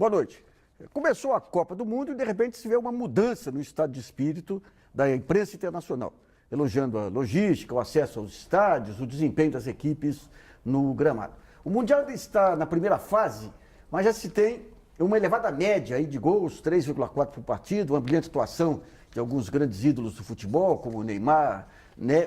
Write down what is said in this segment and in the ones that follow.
Boa noite. Começou a Copa do Mundo e, de repente, se vê uma mudança no estado de espírito da imprensa internacional, elogiando a logística, o acesso aos estádios, o desempenho das equipes no gramado. O Mundial ainda está na primeira fase, mas já se tem uma elevada média aí de gols, 3,4 por partido, uma brilhante atuação de alguns grandes ídolos do futebol, como o Neymar,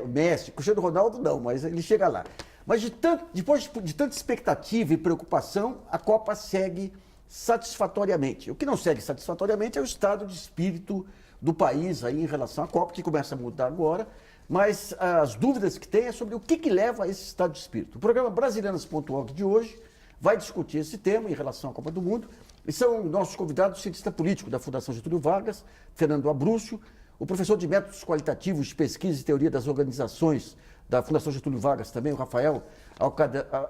o Messi, Cristiano Ronaldo não, mas ele chega lá. Mas depois de tanta expectativa e preocupação, a Copa segue satisfatoriamente. O que não segue satisfatoriamente é o estado de espírito do país aí em relação à Copa, que começa a mudar agora, mas as dúvidas que tem é sobre o que leva a esse estado de espírito. O programa Brasileiras.org de hoje vai discutir esse tema em relação à Copa do Mundo, e são nossos convidados o cientista político da Fundação Getúlio Vargas, Fernando Abrúcio, o professor de métodos qualitativos de pesquisa e teoria das organizações da Fundação Getúlio Vargas também, o Rafael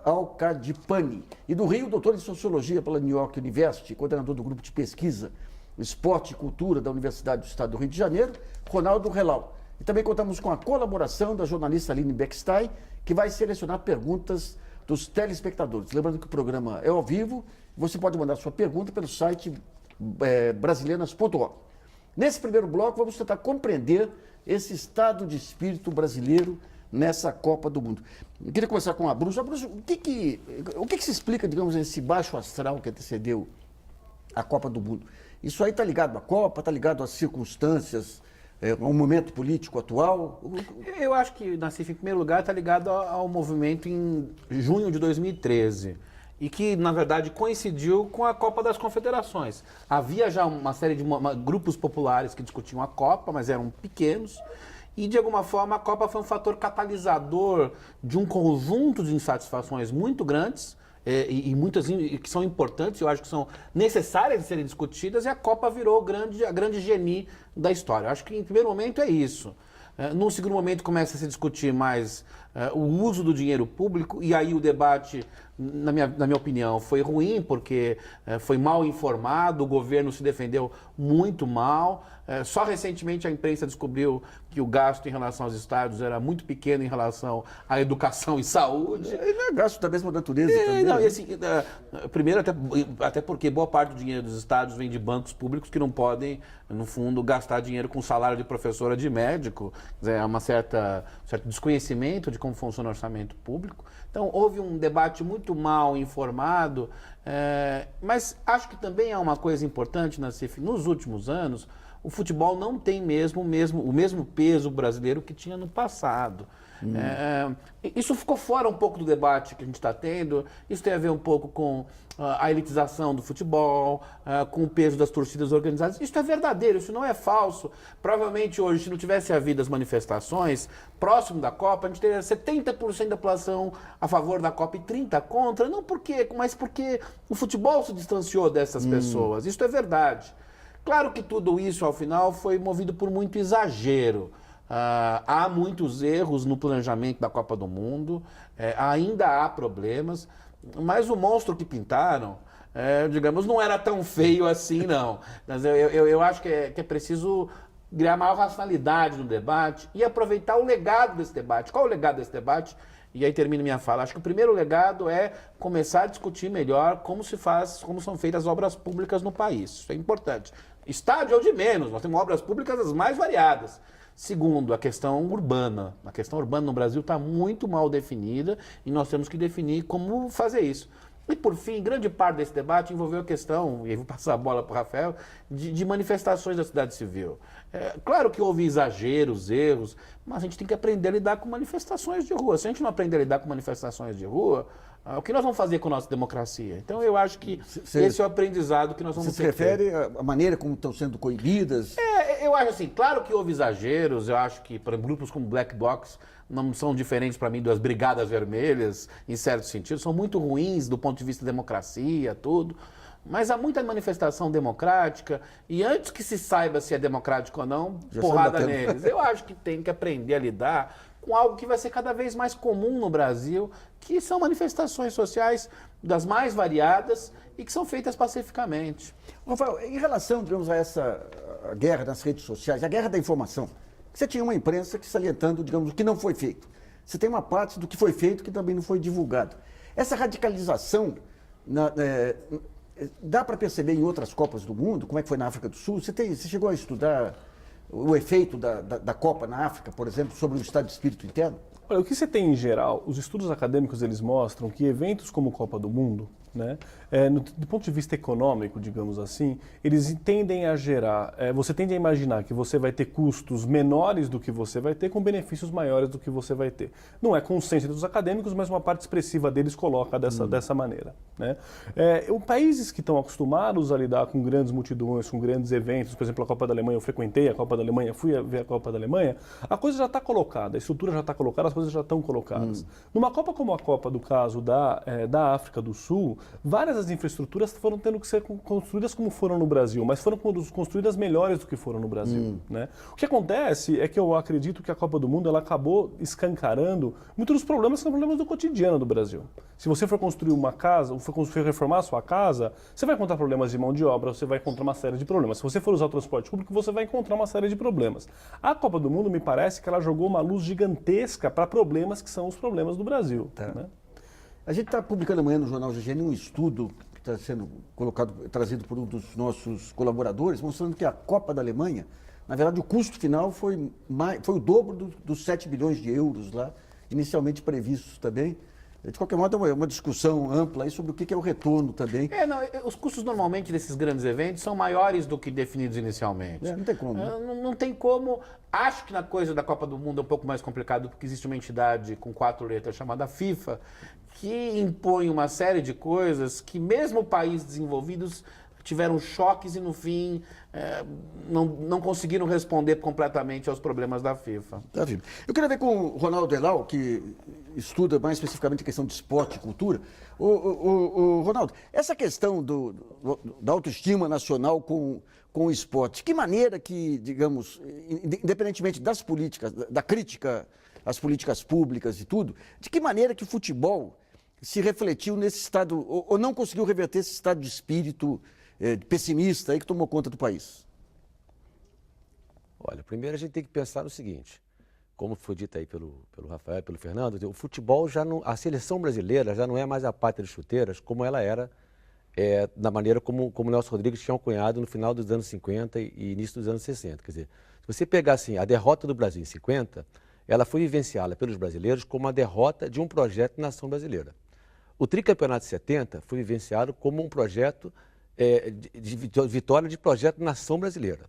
Alcadipani, e do Rio, doutor em Sociologia pela New York University, coordenador do grupo de pesquisa Esporte e Cultura da Universidade do Estado do Rio de Janeiro, Ronaldo Relau. E também contamos com a colaboração da jornalista Aline Beckstein, que vai selecionar perguntas dos telespectadores. Lembrando que o programa é ao vivo, você pode mandar sua pergunta pelo site brasileiras.org. Nesse primeiro bloco, vamos tentar compreender esse estado de espírito brasileiro nessa Copa do Mundo. Eu queria começar com a Abrúcio. Abrúcio, o que se explica, digamos, esse baixo astral que antecedeu a Copa do Mundo? Isso aí está ligado à Copa, está ligado às circunstâncias, ao momento político atual? Eu acho que, Nassif, em primeiro lugar, está ligado ao movimento em junho de 2013. E que, na verdade, coincidiu com a Copa das Confederações. Havia já uma série de grupos populares que discutiam a Copa, mas eram pequenos. E, de alguma forma, a Copa foi um fator catalisador de um conjunto de insatisfações muito grandes, e muitas que são importantes, eu acho que são necessárias de serem discutidas, e a Copa virou a grande genie da história. Eu acho que, em primeiro momento, é isso. Num segundo momento, começa a se discutir mais o uso do dinheiro público, e aí o debate, na minha opinião, foi ruim, porque foi mal informado, o governo se defendeu muito mal. Só recentemente a imprensa descobriu que o gasto em relação aos estádios era muito pequeno em relação à educação e saúde. Não é gasto da mesma natureza também. Não, e assim, primeiro, até porque boa parte do dinheiro dos estádios vem de bancos públicos que não podem, no fundo, gastar dinheiro com salário de professora, de médico. É um certo desconhecimento de como funciona o orçamento público. Então, houve um debate muito mal informado, mas acho que também é uma coisa importante, Nassif, nos últimos anos, o futebol não tem o mesmo peso brasileiro que tinha no passado. Isso ficou fora um pouco do debate que a gente está tendo. Isso tem a ver um pouco com a elitização do futebol, com o peso das torcidas organizadas. Isso é verdadeiro, isso não é falso. Provavelmente hoje, se não tivesse havido as manifestações, próximo da Copa, a gente teria 70% da população a favor da Copa e 30% contra. Não mas porque o futebol se distanciou dessas pessoas. Isso é verdade. Claro que tudo isso, ao final, foi movido por muito exagero. Há muitos erros no planejamento da Copa do Mundo, ainda há problemas, mas o monstro que pintaram, digamos, não era tão feio assim, não. Mas eu acho que é preciso criar maior racionalidade no debate e aproveitar o legado desse debate. Qual é o legado desse debate? E aí termino minha fala. Acho que o primeiro legado é começar a discutir melhor como são feitas as obras públicas no país. Isso é importante. Estádio é o de menos, nós temos obras públicas as mais variadas. Segundo, a questão urbana. A questão urbana no Brasil está muito mal definida e nós temos que definir como fazer isso. E, por fim, grande parte desse debate envolveu a questão, e aí vou passar a bola para o Rafael, de manifestações da sociedade civil. Claro que houve exageros, erros, mas a gente tem que aprender a lidar com manifestações de rua. Se a gente não aprender a lidar com manifestações de rua, o que nós vamos fazer com a nossa democracia? Então, eu acho que esse é o aprendizado que nós vamos ter. Você se refere à maneira como estão sendo coibidas? Eu acho assim, claro que houve exageros, eu acho que para grupos como Black Box não são diferentes para mim das Brigadas Vermelhas, em certo sentido, são muito ruins do ponto de vista da democracia, tudo. Mas há muita manifestação democrática e antes que se saiba se é democrático ou não, porrada neles. Eu acho que tem que aprender a lidar com algo que vai ser cada vez mais comum no Brasil, que são manifestações sociais das mais variadas e que são feitas pacificamente. Rafael, em relação, digamos, a essa guerra nas redes sociais, a guerra da informação, você tinha uma imprensa que salientando, digamos, o que não foi feito. Você tem uma parte do que foi feito que também não foi divulgado. Essa radicalização dá para perceber em outras Copas do Mundo, como é que foi na África do Sul? Você chegou a estudar o efeito da Copa na África, por exemplo, sobre o estado de espírito interno? Olha, o que você tem em geral, os estudos acadêmicos eles mostram que eventos como Copa do Mundo, né, do ponto de vista econômico, digamos assim, eles tendem a gerar, você tende a imaginar que você vai ter custos menores do que você vai ter com benefícios maiores do que você vai ter. Não é consenso dos acadêmicos, mas uma parte expressiva deles coloca dessa maneira. Né? Países que estão acostumados a lidar com grandes multidões, com grandes eventos, por exemplo, a Copa da Alemanha, eu frequentei a Copa da Alemanha, fui ver a Copa da Alemanha, a coisa já está colocada, a estrutura já está colocada, as coisas já estão colocadas. Numa Copa como a Copa do caso da África do Sul, várias das infraestruturas foram tendo que ser construídas como foram no Brasil, mas foram construídas melhores do que foram no Brasil. Né? O que acontece é que eu acredito que a Copa do Mundo ela acabou escancarando muitos dos problemas que são problemas do cotidiano do Brasil. Se você for construir uma casa, ou for reformar a sua casa, você vai encontrar problemas de mão de obra, você vai encontrar uma série de problemas. Se você for usar o transporte público, você vai encontrar uma série de problemas. A Copa do Mundo, me parece que ela jogou uma luz gigantesca para problemas que são os problemas do Brasil. Tá. Né? A gente está publicando amanhã no Jornal GGN um estudo que está sendo trazido por um dos nossos colaboradores, mostrando que a Copa da Alemanha, na verdade, o custo final foi o dobro dos 7 bilhões de euros lá, inicialmente previstos também. De qualquer modo, é uma discussão ampla aí sobre o que é o retorno também. Os custos normalmente desses grandes eventos são maiores do que definidos inicialmente. Não tem como. Né? Não tem como. Acho que na coisa da Copa do Mundo é um pouco mais complicado, porque existe uma entidade com 4 letras chamada FIFA, que impõe uma série de coisas que mesmo países desenvolvidos tiveram choques e, no fim, não conseguiram responder completamente aos problemas da FIFA. Tá, eu queria ver com o Ronaldo Elal, que estuda mais especificamente a questão de esporte e cultura. Ronaldo, essa questão da autoestima nacional com o esporte, que maneira que, digamos, independentemente das políticas, da crítica às políticas públicas e tudo, de que maneira que o futebol se refletiu nesse estado, ou não conseguiu reverter esse estado de espírito pessimista aí que tomou conta do país? Olha, primeiro a gente tem que pensar no seguinte, como foi dito aí pelo Rafael e pelo Fernando, o futebol já não, a seleção brasileira já não é mais a pátria de chuteiras como ela era, da maneira como o Nelson Rodrigues tinha cunhado no final dos anos 50 e início dos anos 60. Quer dizer, se você pegar assim, a derrota do Brasil em 50, ela foi vivenciada pelos brasileiros como a derrota de um projeto de nação brasileira. O tricampeonato de 70 foi vivenciado como um projeto de vitória de projeto de nação brasileira.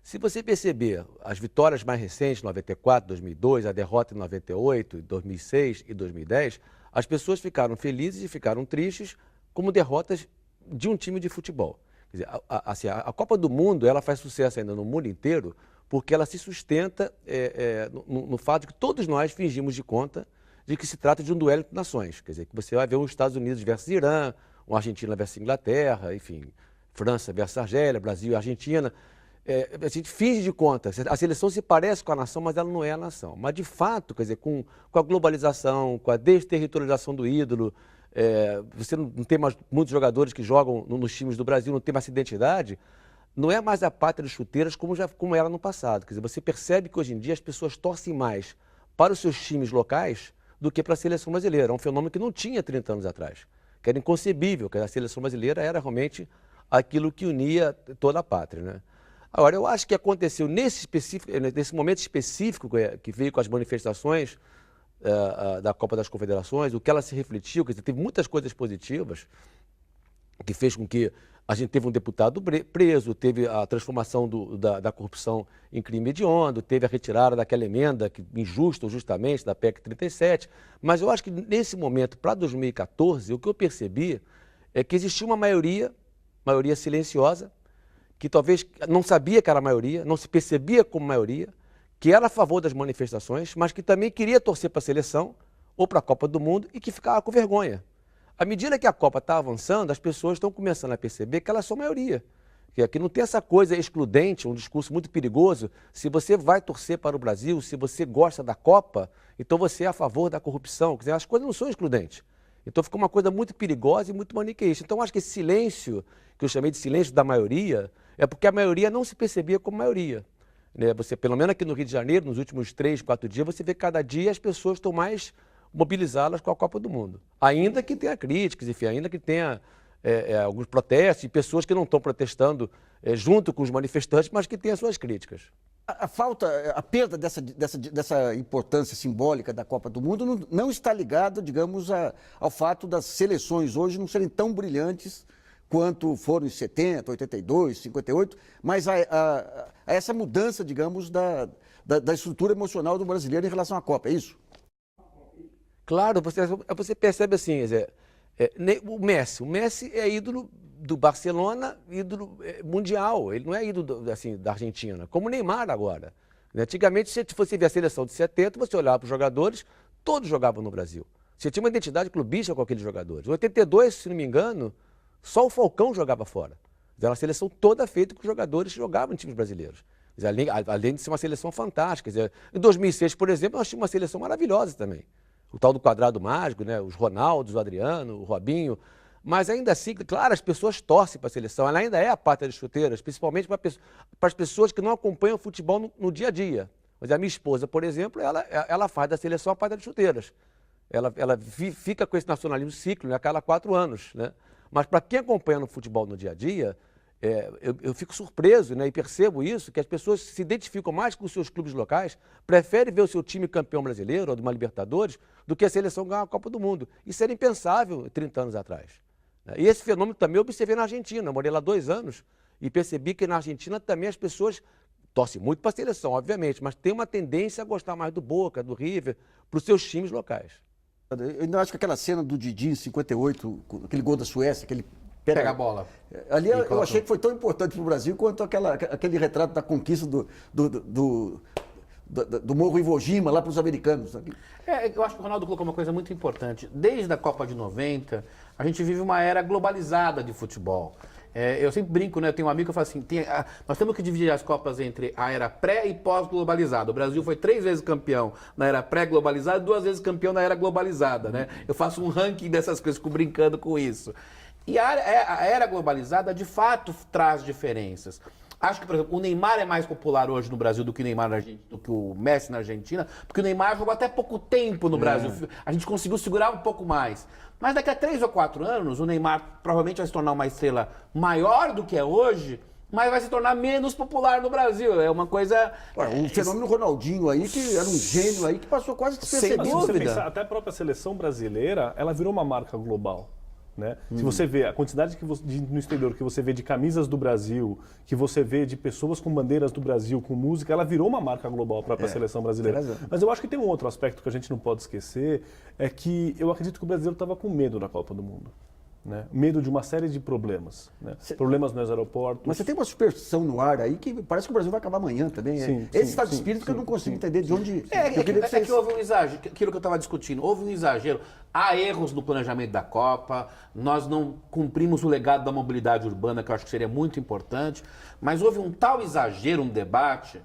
Se você perceber as vitórias mais recentes, 94, 2002, a derrota em 98, 2006 e 2010, as pessoas ficaram felizes e ficaram tristes como derrotas de um time de futebol. Quer dizer, a Copa do Mundo ela faz sucesso ainda no mundo inteiro porque ela se sustenta no fato de que todos nós fingimos de conta de que se trata de um duelo de nações. Quer dizer, que você vai ver os Estados Unidos versus Irã, uma Argentina versus Inglaterra, enfim, França versus Argélia, Brasil e Argentina. A gente finge de conta. A seleção se parece com a nação, mas ela não é a nação. Mas, de fato, quer dizer, com a globalização, com a desterritorialização do ídolo, você não tem mais muitos jogadores que jogam nos times do Brasil, não tem mais identidade, não é mais a pátria de chuteiras como era no passado. Quer dizer, você percebe que hoje em dia as pessoas torcem mais para os seus times locais do que para a seleção brasileira. É um fenômeno que não tinha 30 anos atrás, que era inconcebível, que a seleção brasileira era realmente aquilo que unia toda a pátria, né? Agora, eu acho que aconteceu nesse momento específico que veio com as manifestações da Copa das Confederações, o que ela se refletiu, quer dizer, teve muitas coisas positivas, que fez com que a gente teve um deputado preso, teve a transformação da corrupção em crime hediondo, teve a retirada daquela emenda injusta ou justamente da PEC 37, mas eu acho que nesse momento, para 2014, o que eu percebi é que existia uma maioria silenciosa, que talvez não sabia que era a maioria, não se percebia como maioria, que era a favor das manifestações, mas que também queria torcer para a seleção ou para a Copa do Mundo e que ficava com vergonha. À medida que a Copa está avançando, as pessoas estão começando a perceber que elas são maioria. Que aqui não tem essa coisa excludente, um discurso muito perigoso. Se você vai torcer para o Brasil, se você gosta da Copa, então você é a favor da corrupção. Quer dizer, as coisas não são excludentes. Então ficou uma coisa muito perigosa e muito maniqueísta. Então acho que esse silêncio, que eu chamei de silêncio da maioria, é porque a maioria não se percebia como maioria. Né? Você, pelo menos aqui no Rio de Janeiro, nos últimos 3, 4 dias, você vê que cada dia as pessoas estão mais mobilizadas com a Copa do Mundo. Ainda que tenha críticas, enfim, ainda que tenha alguns protestos e pessoas que não estão protestando junto com os manifestantes, mas que têm as suas críticas. A perda dessa importância simbólica da Copa do Mundo não está ligada, digamos, ao fato das seleções hoje não serem tão brilhantes quanto foram em 70, 82, 58, mas a essa mudança, digamos, da estrutura emocional do brasileiro em relação à Copa, é isso? Claro, você percebe assim, o Messi é ídolo do Barcelona, ídolo mundial, ele não é ídolo assim, da Argentina, como o Neymar agora. Antigamente, se você vê a seleção de 70, você olhava para os jogadores, todos jogavam no Brasil. Você tinha uma identidade clubista com aqueles jogadores. Em 82, se não me engano, só o Falcão jogava fora. Era uma seleção toda feita com jogadores que jogavam em times brasileiros. Além de ser uma seleção fantástica. Em 2006, por exemplo, nós tínhamos uma seleção maravilhosa também. O tal do quadrado mágico, né? Os Ronaldos, o Adriano, o Robinho. Mas ainda assim, claro, as pessoas torcem para a seleção. Ela ainda é a pátria das chuteiras, principalmente para as pessoas que não acompanham o futebol no dia a dia. Mas a minha esposa, por exemplo, ela faz da seleção a pátria das chuteiras. Ela fica com esse nacionalismo ciclo, né, a cada 4 anos. Né? Mas para quem acompanha no futebol no dia a dia, eu fico surpreso, né, e percebo isso, que as pessoas se identificam mais com os seus clubes locais, preferem ver o seu time campeão brasileiro ou de uma Libertadores, do que a seleção ganhar a Copa do Mundo. Isso era impensável 30 anos atrás. E esse fenômeno também eu observei na Argentina. Eu morei lá 2 anos e percebi que na Argentina também as pessoas torcem muito para a seleção, obviamente, mas tem uma tendência a gostar mais do Boca, do River, para os seus times locais. Eu ainda acho que aquela cena do Didi em 58, aquele gol da Suécia, que ele pega a bola. Ali eu achei que foi tão importante para o Brasil quanto aquele retrato da conquista do Morro Iwo Jima lá para os americanos. Eu acho que o Ronaldo colocou uma coisa muito importante. Desde a Copa de 90, a gente vive uma era globalizada de futebol. Eu sempre brinco, né? Eu tenho um amigo que fala assim, nós temos que dividir as Copas entre a era pré e pós-globalizada. O Brasil foi 3 vezes campeão na era pré-globalizada e 2 vezes campeão na era globalizada, né? Eu faço um ranking dessas coisas, fico brincando com isso. E a era globalizada, de fato, traz diferenças. Acho que, por exemplo, o Neymar é mais popular hoje no Brasil do que o Messi na Argentina, porque o Neymar jogou até pouco tempo no Brasil. A gente conseguiu segurar um pouco mais. Mas daqui a 3 ou 4 anos, o Neymar provavelmente vai se tornar uma estrela maior do que é hoje, mas vai se tornar menos popular no Brasil. É uma coisa... O fenômeno Ronaldinho aí, que era um gênio aí, que passou quase despercebido. Se você pensar, até a própria seleção brasileira, ela virou uma marca global. Né? Se você vê a quantidade no exterior que você vê de camisas do Brasil, que você vê de pessoas com bandeiras do Brasil, com música, ela virou uma marca global a própria seleção brasileira. Mas eu acho que tem um outro aspecto que a gente não pode esquecer, é que eu acredito que o brasileiro estava com medo da Copa do Mundo. Né? Medo de uma série de problemas. Né? Problemas nos aeroportos. Mas você tem uma superstição no ar aí que parece que o Brasil vai acabar amanhã também. Esse estado de espírito que eu não consigo entender de onde... que houve um exagero, aquilo que eu estava discutindo, houve um exagero. Há erros no planejamento da Copa, nós não cumprimos o legado da mobilidade urbana, que eu acho que seria muito importante, mas houve um tal exagero, um debate,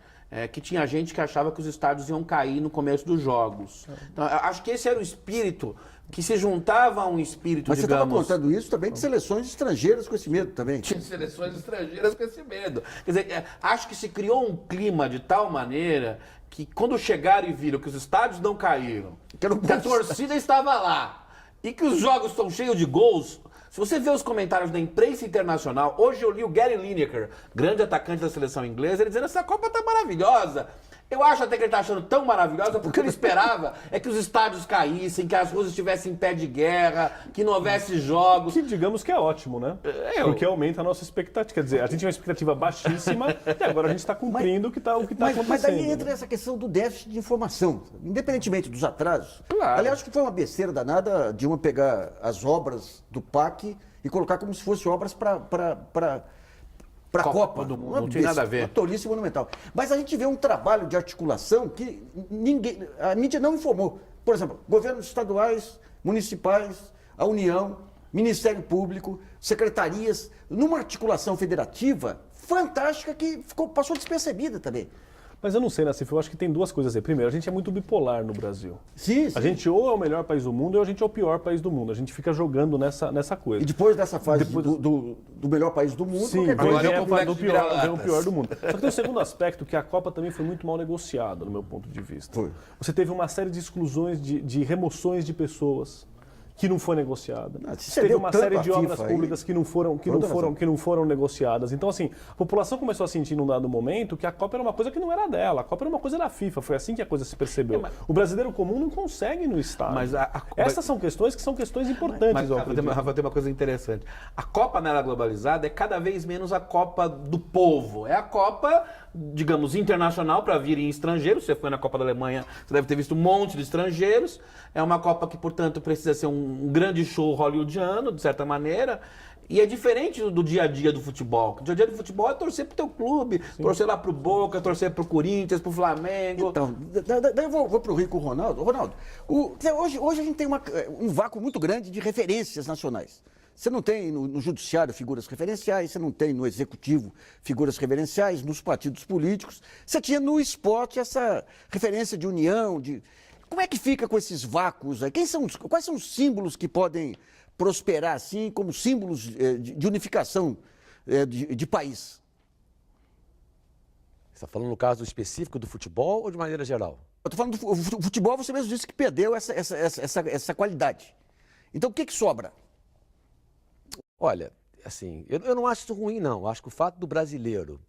que tinha gente que achava que os estádios iam cair no começo dos jogos. Então, acho que esse era o espírito que se juntava a um espírito, Mas digamos... Mas você estava contando isso também de seleções estrangeiras com esse medo também. Tinha seleções estrangeiras com esse medo. Quer dizer, acho que se criou um clima de tal maneira que quando chegaram e viram que os estádios não caíram, que a torcida estava lá e que os jogos estão cheios de gols... Se você vê os comentários da imprensa internacional, hoje eu li o Gary Lineker, grande atacante da seleção inglesa, ele dizendo essa Copa tá maravilhosa. Eu acho até que ele tá achando tão maravilhosa porque ele esperava que os estádios caíssem, que as ruas estivessem em pé de guerra, que não houvesse jogos. Que digamos que é ótimo, né? Porque aumenta a nossa expectativa. Quer dizer, a gente tinha uma expectativa baixíssima e agora a gente está cumprindo o que está acontecendo. Mas daí entra essa questão do déficit de informação, independentemente dos atrasos. Claro. Aliás, acho que foi uma besteira danada de uma pegar as obras do PAC e colocar como se fossem obras para a Copa do Mundo, não tem nada a ver. Uma tolice monumental. Mas a gente vê um trabalho de articulação que a mídia não informou. Por exemplo, governos estaduais, municipais, a União, Ministério Público, secretarias, numa articulação federativa fantástica que passou despercebida também. Mas eu não sei, Nassif, eu acho que tem 2 coisas aí. Primeiro, a gente é muito bipolar no Brasil. Sim. A gente ou é o melhor país do mundo ou a gente é o pior país do mundo. A gente fica jogando nessa coisa. E depois dessa fase do melhor país do mundo... Sim, agora é o pior do mundo. Só que tem um segundo aspecto, que a Copa também foi muito mal negociada, no meu ponto de vista. Foi. Você teve uma série de exclusões, de remoções de pessoas. que não foi negociada. Se Teve cedeu uma tanto série à de obras FIFA aí, públicas que não foram negociadas. Então, assim, a população começou a sentir num dado momento que a Copa era uma coisa que não era dela, a Copa era uma coisa da FIFA. Foi assim que a coisa se percebeu. O brasileiro comum não consegue ir no estádio. Mas Essas são questões que são questões importantes. Mas, eu Rafa, tem uma coisa interessante. A Copa na era globalizada é cada vez menos a Copa do povo. É a Copa, digamos, internacional para virem estrangeiros. Você foi na Copa da Alemanha, você deve ter visto um monte de estrangeiros. É uma Copa que, portanto, precisa ser um grande show hollywoodiano, de certa maneira. E é diferente do dia a dia do futebol. O dia a dia do futebol é torcer pro teu clube, torcer lá pro Boca, torcer pro Corinthians, pro Flamengo. Então, daí eu vou pro Rico Ronaldo. Ronaldo, hoje a gente tem um vácuo muito grande de referências nacionais. Você não tem no judiciário figuras referenciais, você não tem no executivo figuras referenciais, nos partidos políticos. Você tinha no esporte essa referência de união, de... Como é que fica com esses vácuos aí? Quais são os símbolos que podem prosperar assim, como símbolos de unificação de país? Você está falando no caso específico do futebol ou de maneira geral? Eu estou falando do futebol, você mesmo disse que perdeu essa qualidade. Então o que sobra? Olha, assim, eu não acho isso ruim, não. Eu acho que o fato do brasileiro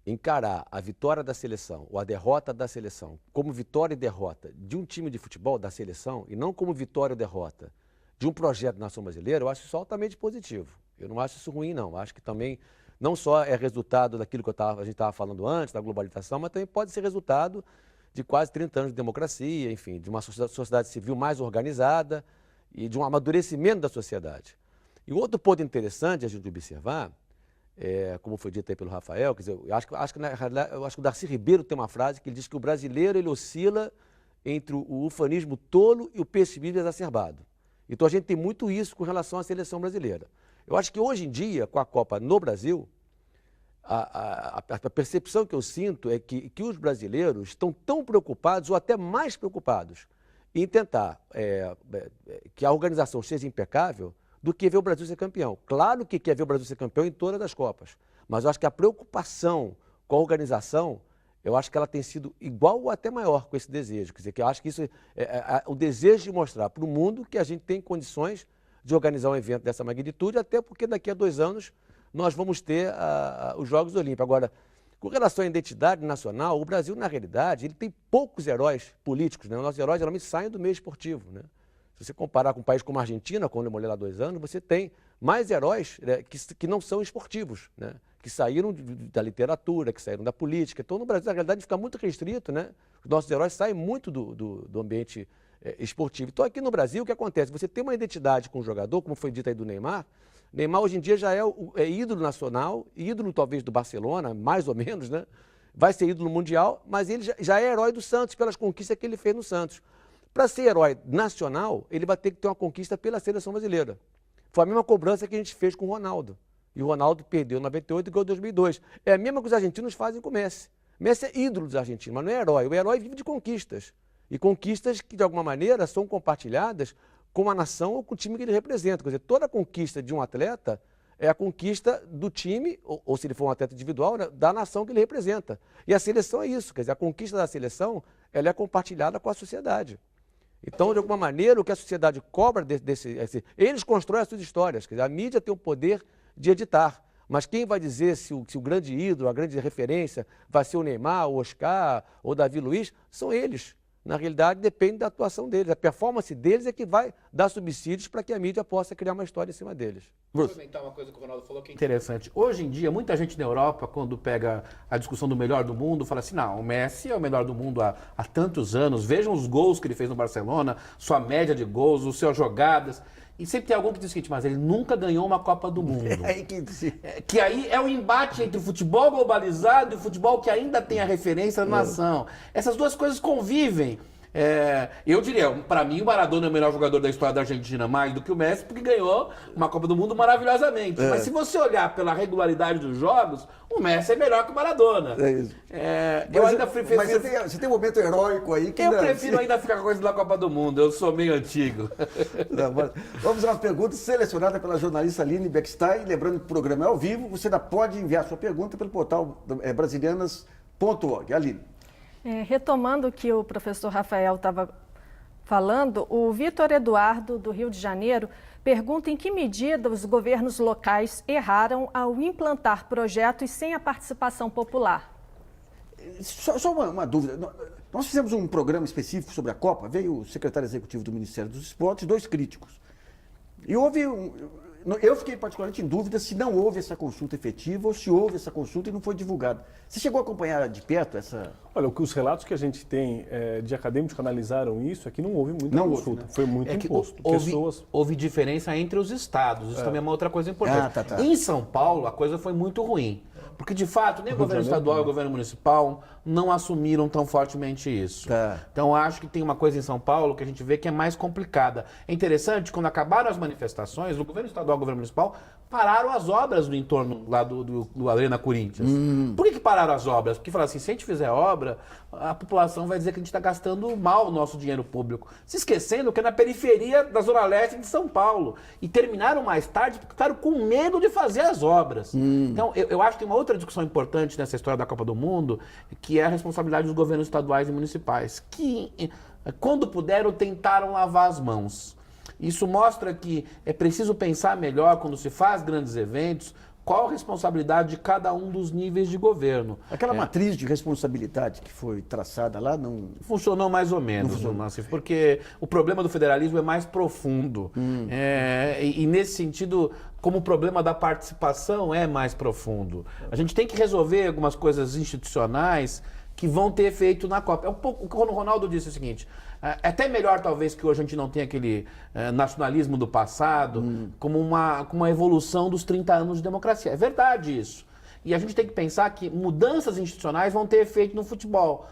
encarar a vitória da seleção ou a derrota da seleção como vitória e derrota de um time de futebol da seleção e não como vitória ou derrota de um projeto da nação brasileira, eu acho isso altamente positivo. Eu não acho isso ruim, não. Eu acho que também não só é resultado daquilo que a gente estava falando antes, da globalização, mas também pode ser resultado de quase 30 anos de democracia, enfim, de uma sociedade civil mais organizada e de um amadurecimento da sociedade. E outro ponto interessante a gente observar, como foi dito aí pelo Rafael, quer dizer, eu acho que o Darcy Ribeiro tem uma frase que ele diz que o brasileiro ele oscila entre o ufanismo tolo e o pessimismo exacerbado. Então a gente tem muito isso com relação à seleção brasileira. Eu acho que hoje em dia, com a Copa no Brasil, a percepção que eu sinto é que os brasileiros estão tão preocupados, ou até mais preocupados, em tentar que a organização seja impecável, do que ver o Brasil ser campeão. Claro que quer ver o Brasil ser campeão em todas as Copas, mas eu acho que a preocupação com a organização, eu acho que ela tem sido igual ou até maior com esse desejo. Quer dizer, que eu acho que isso o desejo de mostrar para o mundo que a gente tem condições de organizar um evento dessa magnitude, até porque daqui a 2 anos nós vamos ter os Jogos Olímpicos. Agora, com relação à identidade nacional, o Brasil, na realidade, ele tem poucos heróis políticos, né? Os nossos heróis geralmente saem do meio esportivo, né? Se você comparar com um país como a Argentina, quando eu morei lá 2 anos, você tem mais heróis que não são esportivos, né? Que saíram da literatura, que saíram da política. Então, no Brasil, na realidade, fica muito restrito, né? Os nossos heróis saem muito do ambiente esportivo. Então, aqui no Brasil, o que acontece? Você tem uma identidade com o jogador, como foi dito aí do Neymar. Neymar, hoje em dia, já é ídolo nacional, ídolo talvez do Barcelona, mais ou menos, né? Vai ser ídolo mundial, mas ele já é herói do Santos, pelas conquistas que ele fez no Santos. Para ser herói nacional, ele vai ter que ter uma conquista pela seleção brasileira. Foi a mesma cobrança que a gente fez com o Ronaldo. E o Ronaldo perdeu em 98 e ganhou em 2002. É a mesma que os argentinos fazem com o Messi. Messi é ídolo dos argentinos, mas não é herói. O herói vive de conquistas. E conquistas que, de alguma maneira, são compartilhadas com a nação ou com o time que ele representa. Quer dizer, toda conquista de um atleta é a conquista do time, ou se ele for um atleta individual, né, da nação que ele representa. E a seleção é isso. Quer dizer, a conquista da seleção ela é compartilhada com a sociedade. Então, de alguma maneira, o que a sociedade cobra eles constroem as suas histórias. Quer dizer, a mídia tem o poder de editar. Mas quem vai dizer se o grande ídolo, a grande referência, vai ser o Neymar, o Oscar ou o Davi Luiz, são eles. Na realidade, depende da atuação deles. A performance deles é que vai dar subsídios para que a mídia possa criar uma história em cima deles. Vou comentar uma coisa que o Ronaldo falou que é interessante. Hoje em dia, muita gente na Europa, quando pega a discussão do melhor do mundo, fala assim, não, o Messi é o melhor do mundo há tantos anos, vejam os gols que ele fez no Barcelona, sua média de gols, as suas jogadas. E sempre tem algum que diz o seguinte, mas ele nunca ganhou uma Copa do Mundo. Que aí é o embate entre o futebol globalizado e o futebol que ainda tem a referência da nação. Essas duas coisas convivem. Eu diria, para mim o Maradona é o melhor jogador da história da Argentina, mais do que o Messi, porque ganhou uma Copa do Mundo maravilhosamente. Mas se você olhar pela regularidade dos jogos, o Messi é melhor que o Maradona. É isso. Eu ainda prefiro... Mas você tem um momento heróico aí que... Eu prefiro ainda ficar com a coisa da Copa do Mundo, eu sou meio antigo. Vamos a uma pergunta selecionada pela jornalista Aline Beckstein. Lembrando que o programa é ao vivo, você ainda pode enviar sua pergunta pelo portal brasilianas.org. Aline. Retomando o que o professor Rafael estava falando, o Vitor Eduardo, do Rio de Janeiro, pergunta em que medida os governos locais erraram ao implantar projetos sem a participação popular. Só uma dúvida. Nós fizemos um programa específico sobre a Copa, veio o secretário executivo do Ministério dos Esportes, 2 críticos. E eu fiquei particularmente em dúvida se não houve essa consulta efetiva ou se houve essa consulta e não foi divulgada. Você chegou a acompanhar de perto essa... Olha, os relatos que a gente tem de acadêmicos que analisaram isso é que não houve muita consulta. Houve, né? Foi muito imposto. Houve diferença entre os estados. Isso também é uma outra coisa importante. Tá. Em São Paulo, a coisa foi muito ruim. Porque, de fato, nem o governo estadual e o governo municipal não assumiram tão fortemente isso. Tá. Então, acho que tem uma coisa em São Paulo que a gente vê que é mais complicada. É interessante, quando acabaram as manifestações, o governo estadual e o governo municipal pararam as obras no entorno lá do Arena Corinthians. Por que pararam as obras? Porque falaram assim, se a gente fizer obra, a população vai dizer que a gente está gastando mal o nosso dinheiro público. Se esquecendo que é na periferia da Zona Leste de São Paulo. E terminaram mais tarde porque ficaram com medo de fazer as obras. Então, eu acho que tem uma outra discussão importante nessa história da Copa do Mundo, que é a responsabilidade dos governos estaduais e municipais, que, quando puderam, tentaram lavar as mãos. Isso mostra que é preciso pensar melhor, quando se faz grandes eventos, qual a responsabilidade de cada um dos níveis de governo. Aquela matriz de responsabilidade que foi traçada lá não... Funcionou mais ou menos, Nassif, porque o problema do federalismo é mais profundo. E nesse sentido, como o problema da participação é mais profundo. A gente tem que resolver algumas coisas institucionais que vão ter efeito na Copa. O que o Ronaldo disse é o seguinte, é até melhor talvez que hoje a gente não tenha aquele nacionalismo do passado como uma evolução dos 30 anos de democracia. É verdade isso. E a gente tem que pensar que mudanças institucionais vão ter efeito no futebol.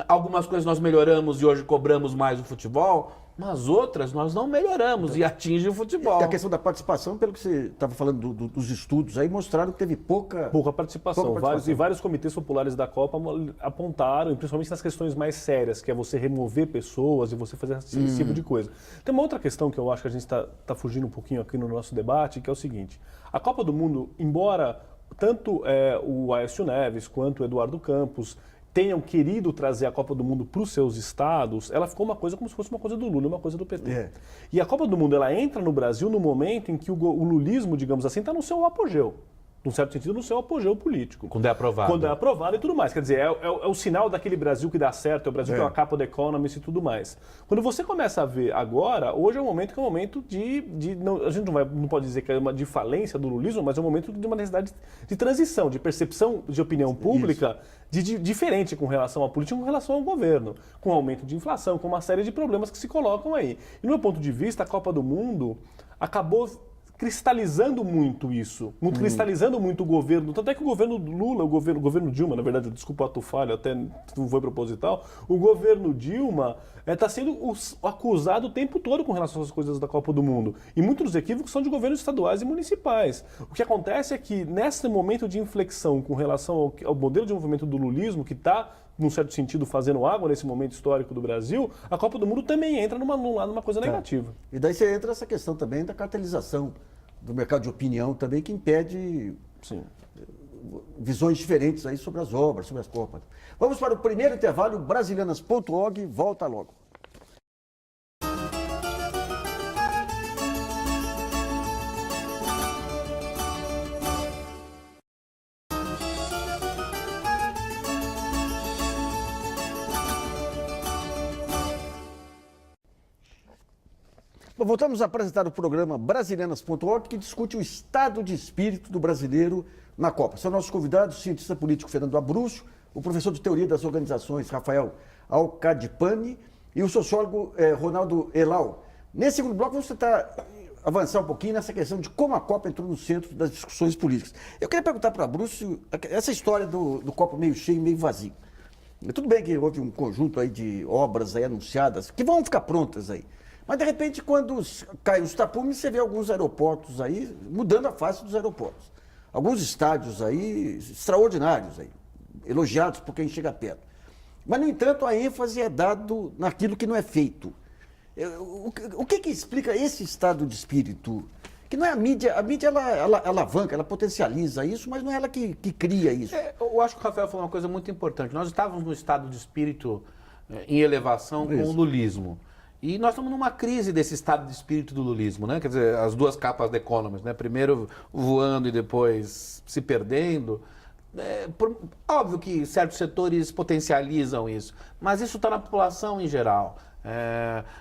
Algumas coisas nós melhoramos e hoje cobramos mais o futebol, mas outras nós não melhoramos e atingem o futebol. E a questão da participação, pelo que você estava falando dos estudos aí, mostraram que teve pouca participação. Vários comitês populares da Copa apontaram, principalmente nas questões mais sérias, que é você remover pessoas e você fazer esse tipo de coisa. Tem uma outra questão que eu acho que a gente está fugindo um pouquinho aqui no nosso debate, que é o seguinte, a Copa do Mundo, embora tanto o Aécio Neves quanto o Eduardo Campos tenham querido trazer a Copa do Mundo para os seus estados, ela ficou uma coisa como se fosse uma coisa do Lula, uma coisa do PT. E a Copa do Mundo, ela entra no Brasil no momento em que o lulismo, digamos assim, está no seu apogeu. Num certo sentido, no seu apogeu político. Quando é aprovado. Quando é aprovado e tudo mais. Quer dizer, é o sinal daquele Brasil que dá certo, é o Brasil que é uma capa do Economist e tudo mais. Quando você começa a ver agora, hoje é um momento que é um momento a gente não pode dizer que é de falência do lulismo, mas é um momento de uma necessidade de transição, de percepção de opinião pública diferente com relação à política, com relação ao governo, com aumento de inflação, com uma série de problemas que se colocam aí. E, no meu ponto de vista, a Copa do Mundo acabou cristalizando muito isso, cristalizando muito o governo, tanto é que o governo Lula, o governo Dilma, na verdade, desculpa o ato falho, até não foi proposital, o governo Dilma está sendo acusado o tempo todo com relação às coisas da Copa do Mundo. E muitos dos equívocos são de governos estaduais e municipais. O que acontece é que, nesse momento de inflexão com relação ao modelo de desenvolvimento do lulismo, que está, num certo sentido, fazendo água nesse momento histórico do Brasil, a Copa do Mundo também entra numa coisa negativa. E daí você entra essa questão também da cartelização do mercado de opinião também, que impede visões diferentes aí sobre as obras, sobre as Copas. Vamos para o primeiro intervalo, Brasilianas.org, volta logo. Voltamos a apresentar o programa Brasilianas.org, que discute o estado de espírito do brasileiro na Copa. São nossos convidados, o cientista político Fernando Abruzzo, o professor de teoria das organizações Rafael Alcadipani e o sociólogo Ronaldo Elau. Nesse segundo bloco, vamos tentar avançar um pouquinho nessa questão de como a Copa entrou no centro das discussões políticas. Eu queria perguntar para o Abruzzo essa história do copo meio cheio e meio vazio. Tudo bem que houve um conjunto aí de obras aí anunciadas que vão ficar prontas aí. Mas, de repente, quando caem os tapumes, você vê alguns aeroportos aí mudando a face dos aeroportos. Alguns estádios aí extraordinários, aí, elogiados por quem chega perto. Mas, no entanto, a ênfase é dada naquilo que não é feito. O que explica esse estado de espírito? Que não é a mídia ela alavanca, ela potencializa isso, mas não é ela que cria isso. Eu acho que o Rafael falou uma coisa muito importante. Nós estávamos no estado de espírito em elevação com o lulismo. E nós estamos numa crise desse estado de espírito do lulismo, né? Quer dizer, as duas capas da Economist, né? Primeiro voando e depois se perdendo. Óbvio que certos setores potencializam isso, mas isso está na população em geral.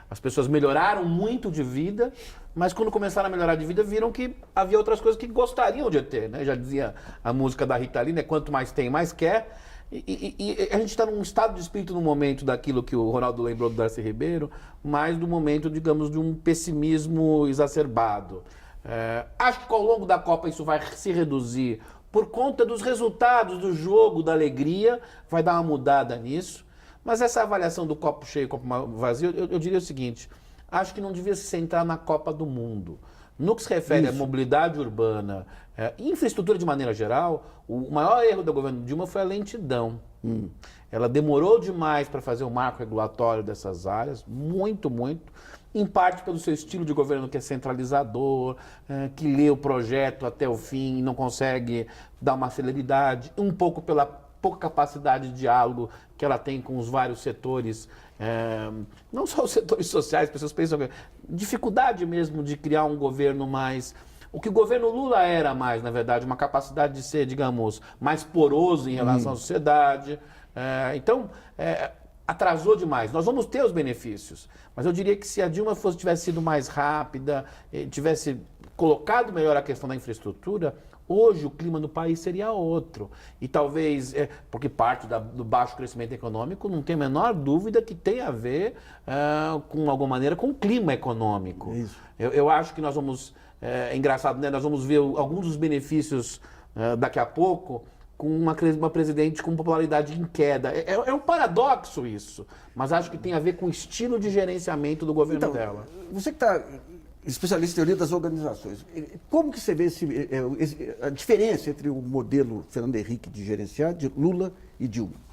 As pessoas melhoraram muito de vida, mas quando começaram a melhorar de vida, viram que havia outras coisas que gostariam de ter, né? Já dizia a música da Rita Lee, né? Quanto mais tem, mais quer. E a gente está num estado de espírito no momento daquilo que o Ronaldo lembrou do Darcy Ribeiro, mais do momento, digamos, de um pessimismo exacerbado. Acho que ao longo da Copa isso vai se reduzir por conta dos resultados do jogo, da alegria, vai dar uma mudada nisso. Mas essa avaliação do copo cheio, copo vazio, eu diria o seguinte, acho que não devia se centrar na Copa do Mundo. No que se refere à mobilidade urbana, infraestrutura de maneira geral, o maior erro do governo Dilma foi a lentidão. Ela demorou demais para fazer o marco regulatório dessas áreas, muito, em parte pelo seu estilo de governo que é centralizador, que lê o projeto até o fim e não consegue dar uma celeridade, um pouco pela pouca capacidade de diálogo que ela tem com os vários setores, não só os setores sociais, pessoas pensam, dificuldade mesmo de criar um governo mais... O que o governo Lula era mais, na verdade, uma capacidade de ser, digamos, mais poroso em relação à sociedade. Então, atrasou demais. Nós vamos ter os benefícios, mas eu diria que se a Dilma tivesse sido mais rápida, tivesse colocado melhor a questão da infraestrutura, hoje o clima no país seria outro. E talvez, porque parte do baixo crescimento econômico, não tem a menor dúvida que tem a ver, com alguma maneira, com o clima econômico. Isso. Eu acho que nós vamos... É engraçado, né? Nós vamos ver alguns dos benefícios daqui a pouco com uma presidente com popularidade em queda. É um paradoxo isso, mas acho que tem a ver com o estilo de gerenciamento do governo dela. Você que está especialista em teoria das organizações, como que você vê a diferença entre o modelo Fernando Henrique de gerenciar, de Lula e Dilma?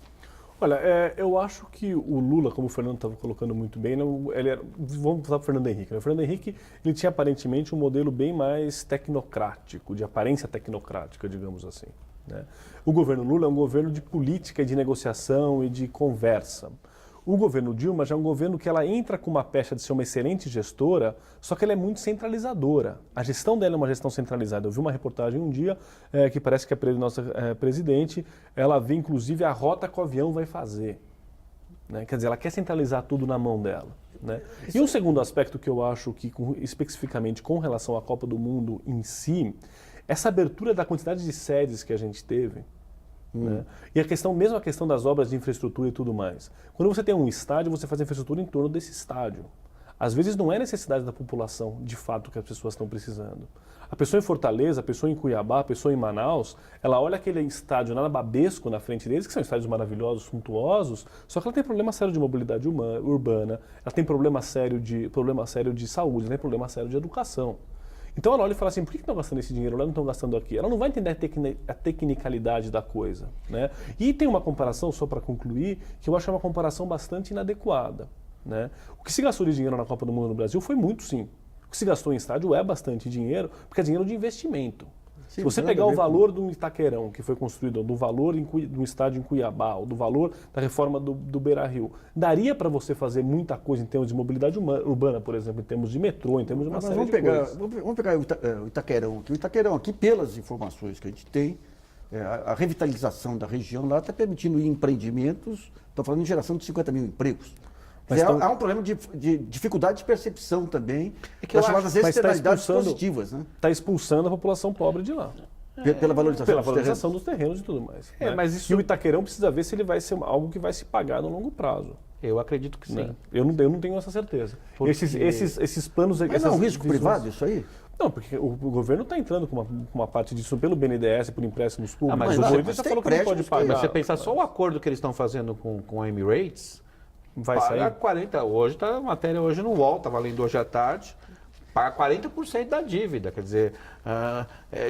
Olha, eu acho que o Lula, como o Fernando estava colocando muito bem, vamos falar para o Fernando Henrique. O Fernando Henrique ele tinha aparentemente um modelo bem mais tecnocrático, de aparência tecnocrática, digamos assim, né? O governo Lula é um governo de política, de negociação e de conversa. O governo Dilma já é um governo que ela entra com uma pecha de ser uma excelente gestora, só que ela é muito centralizadora. A gestão dela é uma gestão centralizada. Eu vi uma reportagem um dia que parece que a nossa presidente, ela vê inclusive a rota que o avião vai fazer, né? Quer dizer, ela quer centralizar tudo na mão dela, né? E um segundo aspecto que eu acho que, especificamente com relação à Copa do Mundo em si, essa abertura da quantidade de sedes que a gente teve, né? E mesmo a questão das obras de infraestrutura e tudo mais. Quando você tem um estádio, você faz a infraestrutura em torno desse estádio. Às vezes não é necessidade da população, de fato, que as pessoas estão precisando. A pessoa em Fortaleza, a pessoa em Cuiabá, a pessoa em Manaus, ela olha aquele estádio nada babesco na frente deles, que são estádios maravilhosos, suntuosos, só que ela tem problema sério de mobilidade urbana, ela tem problema sério de saúde, ela tem problema sério de educação. Então ela olha e fala assim, por que estão gastando esse dinheiro lá e não estão gastando aqui? Ela não vai entender a tecnicalidade da coisa, né? E tem uma comparação, só para concluir, que eu acho uma comparação bastante inadequada, né? O que se gastou de dinheiro na Copa do Mundo no Brasil foi muito, sim. O que se gastou em estádio é bastante dinheiro, porque é dinheiro de investimento. Sim, se você pegar o valor do Itaquerão, que foi construído, do valor do estádio em Cuiabá, ou do valor da reforma do Beira-Rio, daria para você fazer muita coisa em termos de mobilidade urbana, por exemplo, em termos de metrô, em termos de uma série de coisas. Vamos pegar o Itaquerão aqui. O Itaquerão aqui, pelas informações que a gente tem, a revitalização da região lá está permitindo empreendimentos, estou falando em geração de 50 mil empregos. Há um problema de dificuldade de percepção também, das chamadas externalidades positivas, né? Está expulsando a população pobre de lá. Pela valorização dos terrenos e tudo mais. Né? Mas isso... E o Itaquerão precisa ver se ele vai ser algo que vai se pagar no longo prazo. Eu acredito que sim. Né? Eu não tenho essa certeza. Porque... Esses planos... Mas não é um risco privado isso aí? Não, porque o governo está entrando com uma parte disso pelo BNDES, por empréstimos públicos. Mas o governo já falou que não pode pagar. Mas você pensar só o acordo que eles estão fazendo com a Emirates... Vai sair? 40, hoje tá a matéria hoje no UOL, está valendo hoje à tarde, paga 40% da dívida. Quer dizer,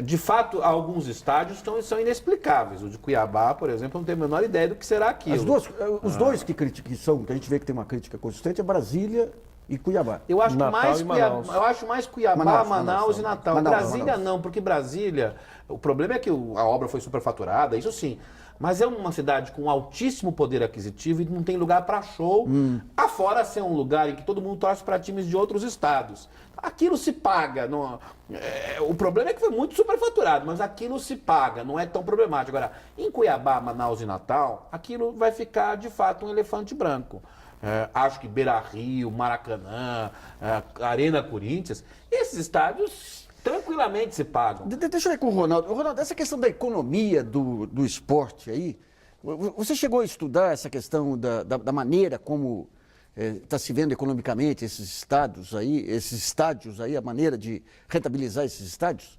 de fato, alguns estádios são inexplicáveis. O de Cuiabá, por exemplo, não tem a menor ideia do que será aquilo. Os dois que a gente vê que tem uma crítica consistente é Brasília e Cuiabá. Eu acho mais Cuiabá, Manaus e Natal. Brasília não, porque Brasília, o problema é que a obra foi superfaturada, isso sim. mas é uma cidade com altíssimo poder aquisitivo e não tem lugar para show, afora ser um lugar em que todo mundo torce para times de outros estados. Aquilo se paga. O problema é que foi muito superfaturado, mas aquilo se paga, não é tão problemático. Agora, em Cuiabá, Manaus e Natal, aquilo vai ficar, de fato, um elefante branco. Acho que Beira-Rio, Maracanã, Arena Corinthians, esses estádios tranquilamente se pagam. Deixa eu ir com o Ronaldo. Ronaldo, essa questão da economia do esporte aí, você chegou a estudar essa questão da maneira como está se vendo economicamente esses estádios aí, a maneira de rentabilizar esses estádios?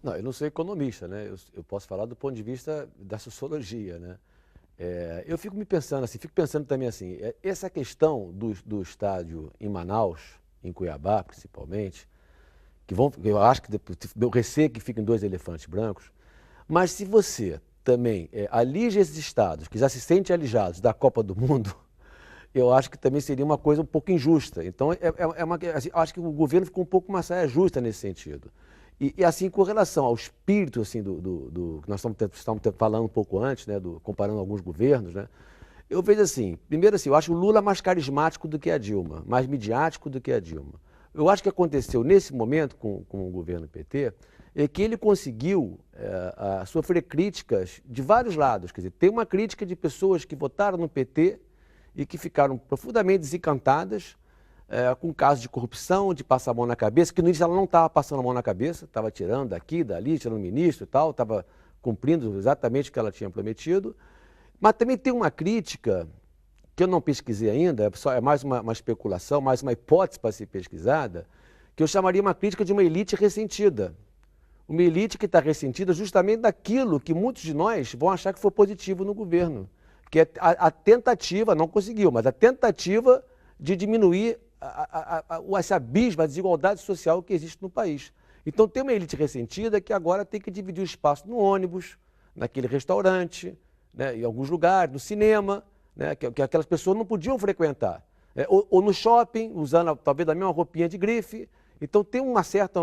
Não, eu não sou economista, né? Eu posso falar do ponto de vista da sociologia, né? Eu fico pensando também assim, essa questão do estádio em Manaus, em Cuiabá principalmente, eu acho que eu receio que fiquem 2 elefantes brancos, mas se você também alija esses estados que já se sentem alijados da Copa do Mundo, eu acho que também seria uma coisa um pouco injusta. Então, assim, acho que o governo ficou um pouco uma saia justa nesse sentido. E assim, com relação ao espírito assim, do que nós estamos falando um pouco antes, né, comparando alguns governos, né, eu vejo assim, primeiro assim, eu acho o Lula mais carismático do que a Dilma, mais midiático do que a Dilma. Eu acho que aconteceu nesse momento com o governo PT, é que ele conseguiu sofrer críticas de vários lados. Quer dizer, tem uma crítica de pessoas que votaram no PT e que ficaram profundamente desencantadas com casos de corrupção, de passar a mão na cabeça, que no início ela não estava passando a mão na cabeça, estava tirando daqui, dali, tirando o ministro e tal, estava cumprindo exatamente o que ela tinha prometido. Mas também tem uma crítica, que eu não pesquisei ainda, é mais uma especulação, mais uma hipótese para ser pesquisada, que eu chamaria uma crítica de uma elite ressentida. Uma elite que está ressentida justamente daquilo que muitos de nós vão achar que foi positivo no governo, que é a tentativa, não conseguiu, mas a tentativa de diminuir esse abismo, a desigualdade social que existe no país. Então tem uma elite ressentida que agora tem que dividir o espaço no ônibus, naquele restaurante, né, em alguns lugares, no cinema, né, que aquelas pessoas não podiam frequentar. Ou no shopping, usando talvez a mesma roupinha de grife. Então tem uma certa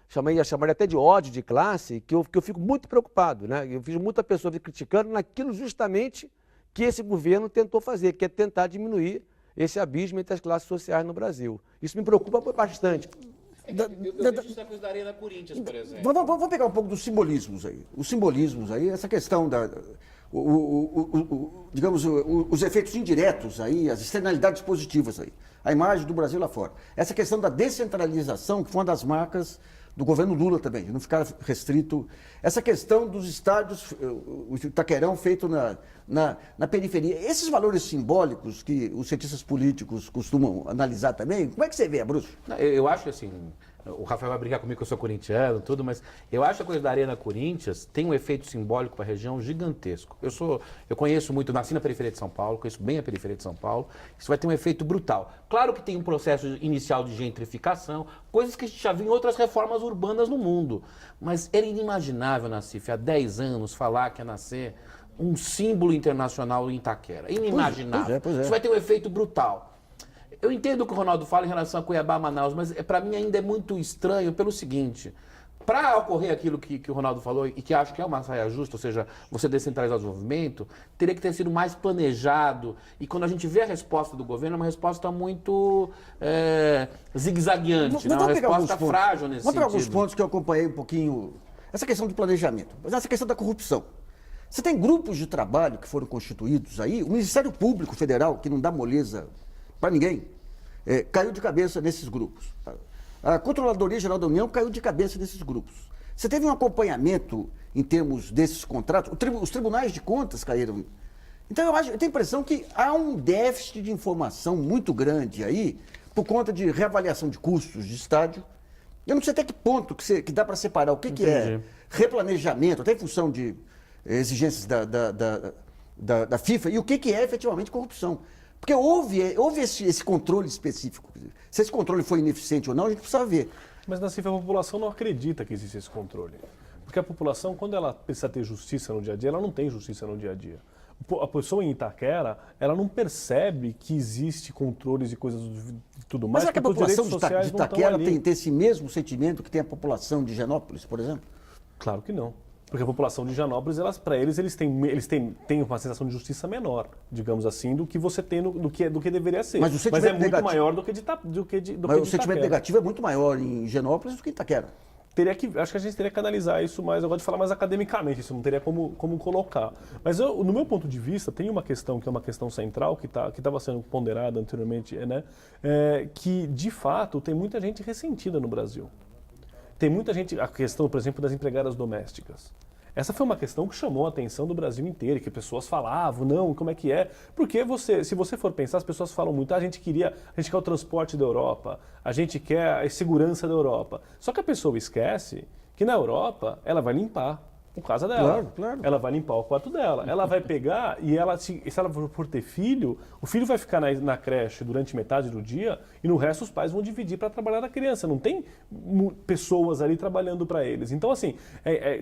chamaria até de ódio de classe, que eu fico muito preocupado, né? Eu vejo muita pessoa criticando naquilo justamente que esse governo tentou fazer, que é tentar diminuir esse abismo entre as classes sociais no Brasil. Isso me preocupa bastante. Eu vejo essa coisa da Arena Corinthians, por exemplo. Vamos pegar um pouco dos simbolismos aí. Os simbolismos aí, essa questão digamos, os efeitos indiretos aí, as externalidades positivas aí. A imagem do Brasil lá fora. Essa questão da descentralização, que foi uma das marcas do governo Lula também, de não ficar restrito. Essa questão dos estádios, o Itaquerão feito na periferia. Esses valores simbólicos que os cientistas políticos costumam analisar também, como é que você vê, Bruce? Eu acho que assim, o Rafael vai brigar comigo que eu sou corintiano, tudo, mas eu acho que a coisa da Arena Corinthians tem um efeito simbólico para a região gigantesco. Eu conheço muito, nasci na periferia de São Paulo, conheço bem a periferia de São Paulo, isso vai ter um efeito brutal. Claro que tem um processo inicial de gentrificação, coisas que a gente já viu em outras reformas urbanas no mundo, mas era inimaginável, Nassif, há 10 anos falar que ia nascer um símbolo internacional em Itaquera. Inimaginável. Pois é. Isso vai ter um efeito brutal. Eu entendo o que o Ronaldo fala em relação a Cuiabá, Manaus, mas para mim ainda é muito estranho pelo seguinte: para ocorrer aquilo que o Ronaldo falou e que acho que é uma saia justa, ou seja, você descentralizar o desenvolvimento, teria que ter sido mais planejado. E quando a gente vê a resposta do governo, é uma resposta muito zigue-zagueante, uma resposta frágil nesse sentido. Vamos pegar alguns pontos que eu acompanhei um pouquinho. Essa questão do planejamento, mas essa questão da corrupção. Você tem grupos de trabalho que foram constituídos aí, o Ministério Público Federal, que não dá moleza para ninguém, caiu de cabeça nesses grupos. A Controladoria Geral da União caiu de cabeça nesses grupos. Você teve um acompanhamento em termos desses contratos, os tribunais de contas caíram. Então eu tenho a impressão que há um déficit de informação muito grande aí, por conta de reavaliação de custos de estádio. Eu não sei até que ponto que dá para separar o que é replanejamento, até em função de exigências da FIFA, e o que é efetivamente corrupção. Porque houve esse controle específico. Se esse controle foi ineficiente ou não, a gente precisa ver. Mas, Nassif, a população não acredita que existe esse controle. Porque a população, quando ela precisa ter justiça no dia a dia, ela não tem justiça no dia a dia. A pessoa em Itaquera, ela não percebe que existe controles e coisas e tudo mais. Mas é que a população de Itaquera tem tem esse mesmo sentimento que tem a população de Higienópolis, por exemplo? Claro que não. Porque a população de Higienópolis, para eles têm uma sensação de justiça menor, digamos assim, do que você tem do que deveria ser. Mas o sentimento é muito negativo- maior do que de Mas o sentimento Itaquera. negativo é muito maior em Higienópolis do que em Itaquera. Acho que a gente teria que analisar isso mais, eu gosto de falar mais academicamente, isso não teria como colocar. Mas no meu ponto de vista, tem uma questão que é uma questão central, que estava sendo ponderada anteriormente, né? Que, de fato, tem muita gente ressentida no Brasil. Tem muita gente, a questão, por exemplo, das empregadas domésticas. Essa foi uma questão que chamou a atenção do Brasil inteiro, que pessoas falavam, não, como é que é? Porque se você for pensar, as pessoas falam muito, a gente quer o transporte da Europa, a gente quer a segurança da Europa. Só que a pessoa esquece que na Europa ela vai limpar a casa dela. Claro, claro. Ela vai limpar o quarto dela. Ela vai pegar e se ela for ter filho, o filho vai ficar na creche durante metade do dia e no resto os pais vão dividir para trabalhar na criança. Não tem pessoas ali trabalhando para eles. Então, assim,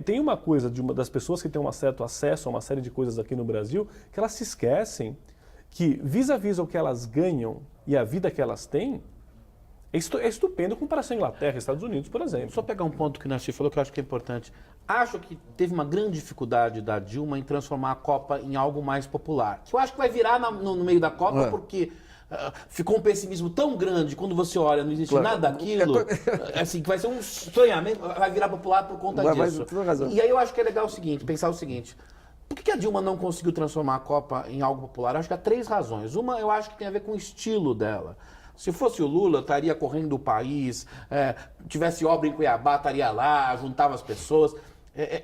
tem uma coisa das pessoas que têm um certo acesso a uma série de coisas aqui no Brasil que elas se esquecem que, vis-a-vis o que elas ganham e a vida que elas têm, é estupendo em comparação à Inglaterra e Estados Unidos, por exemplo. Só pegar um ponto que o Nachi falou que eu acho que é importante. Acho que teve uma grande dificuldade da Dilma em transformar a Copa em algo mais popular. Que eu acho que vai virar no meio da Copa porque ficou um pessimismo tão grande quando você olha, não existe nada daquilo, assim, que vai ser um estranhamento, vai virar popular por conta disso. Tem razão. E aí eu acho que é legal pensar o seguinte. Por que a Dilma não conseguiu transformar a Copa em algo popular? Eu acho que há 3 razões. Uma, eu acho que tem a ver com o estilo dela. Se fosse o Lula, estaria correndo o país, tivesse obra em Cuiabá, estaria lá, juntava as pessoas.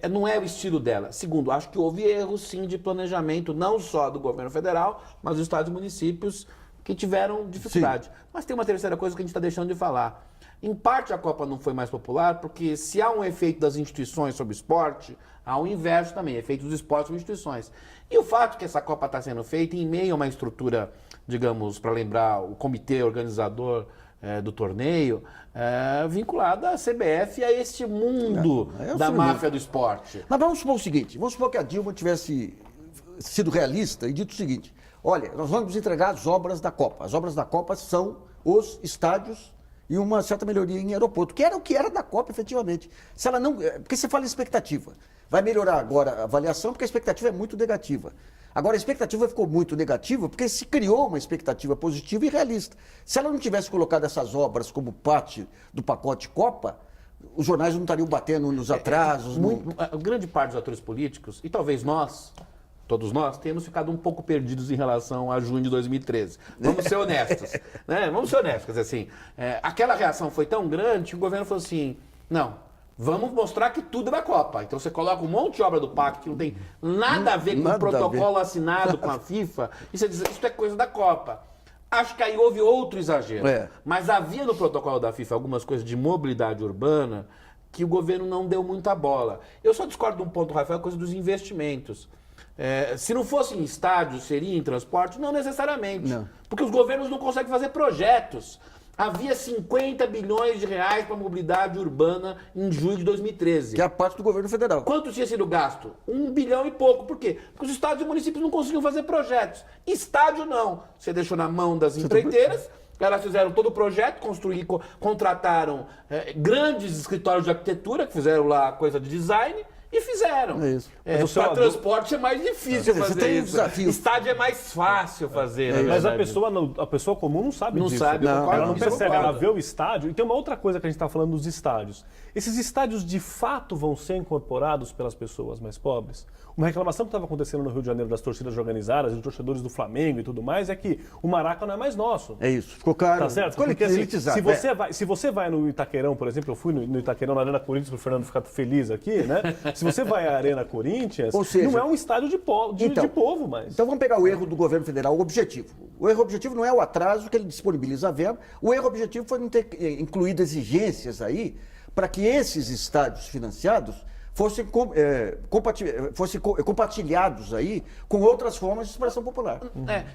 Não é o estilo dela. Segundo, acho que houve erros, sim, de planejamento, não só do governo federal, mas dos estados e municípios que tiveram dificuldade. Sim. Mas tem uma terceira coisa que a gente está deixando de falar. Em parte, a Copa não foi mais popular, porque se há um efeito das instituições sobre o esporte, há o inverso também, efeito dos esportes sobre instituições. E o fato que essa Copa está sendo feita em meio a uma estrutura, digamos, para lembrar, o comitê organizador do torneio, vinculada à CBF e a este mundo da máfia do esporte. Mas vamos supor o seguinte, vamos supor que a Dilma tivesse sido realista e dito o seguinte, olha, nós vamos entregar as obras da Copa. As obras da Copa são os estádios e uma certa melhoria em aeroporto, que era o que era da Copa, efetivamente. Se ela não, porque você fala em expectativa. Vai melhorar agora a avaliação, porque a expectativa é muito negativa. Agora, a expectativa ficou muito negativa porque se criou uma expectativa positiva e realista. Se ela não tivesse colocado essas obras como parte do pacote Copa, os jornais não estariam batendo nos atrasos. A grande parte dos atores políticos, e talvez todos nós, temos ficado um pouco perdidos em relação a junho de 2013. Vamos ser honestos. Né? Vamos ser honestos. Quer dizer, assim, aquela reação foi tão grande que o governo falou assim, não, vamos mostrar que tudo é da Copa. Então você coloca um monte de obra do PAC que não tem nada a ver com o protocolo assinado com a FIFA, e você diz, isso é coisa da Copa. Acho que aí houve outro exagero. Mas havia no protocolo da FIFA algumas coisas de mobilidade urbana que o governo não deu muita bola. Eu só discordo de um ponto, Rafael, a coisa dos investimentos. Se não fosse em estádios, seria em transporte? Não necessariamente. Não. Porque os governos não conseguem fazer projetos. Havia 50 bilhões de reais para mobilidade urbana em julho de 2013. Que é a parte do governo federal. Quanto tinha sido gasto? 1 bilhão e pouco. Por quê? Porque os estados e municípios não conseguiam fazer projetos. Estádio não. Você deixou na mão das empreiteiras, elas fizeram todo o projeto, contrataram grandes escritórios de arquitetura, que fizeram lá coisa de design, e fizeram. É isso. Para transporte é mais difícil fazer isso. Desafio. Estádio é mais fácil fazer. Mas a pessoa comum não sabe disso. Sabe, ela não percebe, ela vê o estádio. E tem uma outra coisa que a gente está falando dos estádios. Esses estádios de fato vão ser incorporados pelas pessoas mais pobres? Uma reclamação que estava acontecendo no Rio de Janeiro das torcidas organizadas, dos torcedores do Flamengo e tudo mais, é que o Maraca não é mais nosso. É isso, ficou caro. Tá certo? Porque assim, se você vai no Itaquerão, por exemplo, eu fui no Itaquerão, na Arena Corinthians, para o Fernando ficar feliz aqui, né? Se você vai à Arena Corinthians, ou seja, não é um estádio de povo mais. Então vamos pegar o erro do governo federal, o objetivo. O erro objetivo não é o atraso que ele disponibiliza a verba, o erro objetivo foi não ter incluído exigências aí para que esses estádios financiados fossem compartilhados aí com outras formas de expressão popular.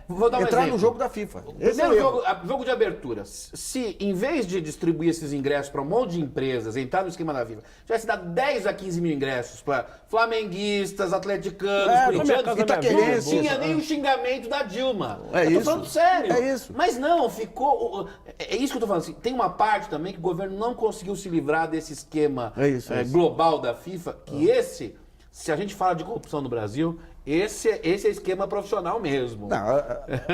Vou dar um Entrar exemplo. no jogo da FIFA. Primeiro jogo de abertura. Se em vez de distribuir esses ingressos para um monte de empresas, entrar no esquema da FIFA, tivesse dado 10 a 15 mil ingressos para flamenguistas, atleticanos, corintianos, itaquerenses, não tinha nem o xingamento da Dilma. É eu tô isso. falando sério. É isso. Mas não, ficou... É isso que eu tô falando. Assim, tem uma parte também que o governo não conseguiu se livrar desse esquema global da FIFA, que esse Se a gente fala de corrupção no Brasil, esse é esquema profissional mesmo. Não,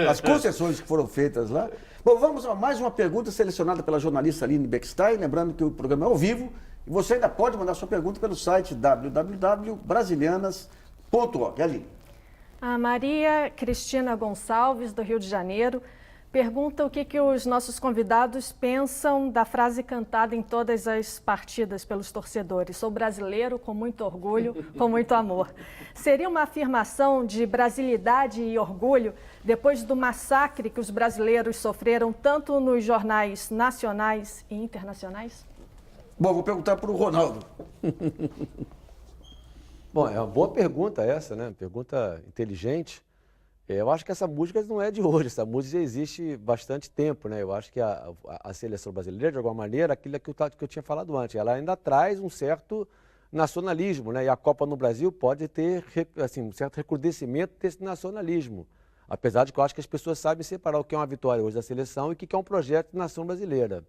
as concessões que foram feitas lá. Bom, vamos a mais uma pergunta selecionada pela jornalista Aline Beckstein. Lembrando que o programa é ao vivo e você ainda pode mandar sua pergunta pelo site www.brasilianas.org. Aline. A Maria Cristina Gonçalves, do Rio de Janeiro, pergunta o que os nossos convidados pensam da frase cantada em todas as partidas pelos torcedores: sou brasileiro com muito orgulho, com muito amor. Seria uma afirmação de brasilidade e orgulho depois do massacre que os brasileiros sofreram tanto nos jornais nacionais e internacionais? Bom, vou perguntar para o Ronaldo. Bom, é uma boa pergunta essa, né? Pergunta inteligente. Eu acho que essa música não é de hoje, essa música já existe bastante tempo, né? Eu acho que a seleção brasileira, de alguma maneira, aquilo que eu tinha falado antes, ela ainda traz um certo nacionalismo, né? E a Copa no Brasil pode ter assim, um certo recrudescimento desse nacionalismo. Apesar de que eu acho que as pessoas sabem separar o que é uma vitória hoje da seleção e o que é um projeto de nação brasileira.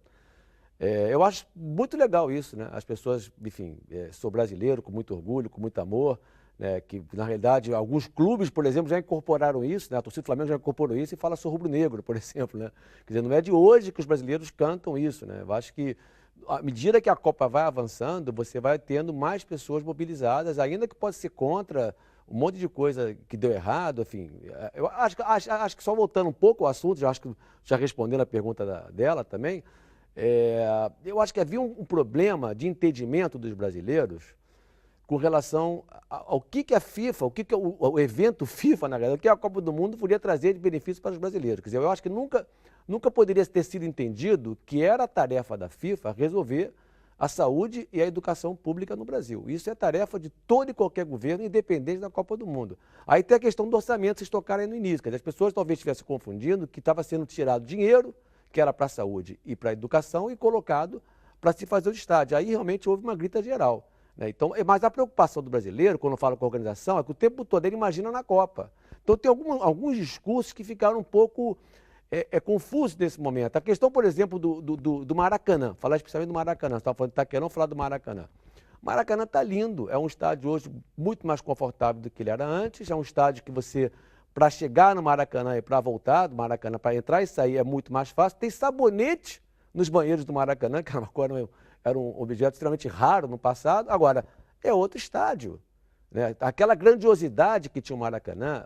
Eu acho muito legal isso, né? As pessoas, enfim, sou brasileiro com muito orgulho, com muito amor, né? Que na realidade alguns clubes, por exemplo, já incorporaram isso, né? A torcida do Flamengo já incorporou isso e fala sou rubro-negro, por exemplo, né? Quer dizer, não é de hoje que os brasileiros cantam isso, né? Eu acho que à medida que a Copa vai avançando, você vai tendo mais pessoas mobilizadas, ainda que possa ser contra um monte de coisa que deu errado, enfim. Eu acho que só voltando um pouco ao assunto, já respondendo a pergunta dela também, eu acho que havia um problema de entendimento dos brasileiros com relação ao que a FIFA, o evento FIFA, na verdade, o que a Copa do Mundo poderia trazer de benefício para os brasileiros. Quer dizer, eu acho que nunca poderia ter sido entendido que era a tarefa da FIFA resolver a saúde e a educação pública no Brasil. Isso é tarefa de todo e qualquer governo, independente da Copa do Mundo. Aí tem a questão do orçamento, vocês tocaram aí no início. Quer dizer, as pessoas talvez estivessem confundindo que estava sendo tirado dinheiro, que era para a saúde e para a educação, e colocado para se fazer o estádio. Aí realmente houve uma grita geral. Né? Então, mas a preocupação do brasileiro, quando fala com a organização, é que o tempo todo ele imagina na Copa. Então tem alguns discursos que ficaram um pouco confusos nesse momento. A questão, por exemplo, do Maracanã, falar especialmente do Maracanã, você estava falando de Itaquerão, falar do Maracanã. O Maracanã está lindo, é um estádio hoje muito mais confortável do que ele era antes, é um estádio que você, para chegar no Maracanã e para voltar do Maracanã, para entrar e sair, é muito mais fácil. Tem sabonete nos banheiros do Maracanã, que era um objeto extremamente raro no passado, agora é outro estádio. Né? Aquela grandiosidade que tinha o Maracanã,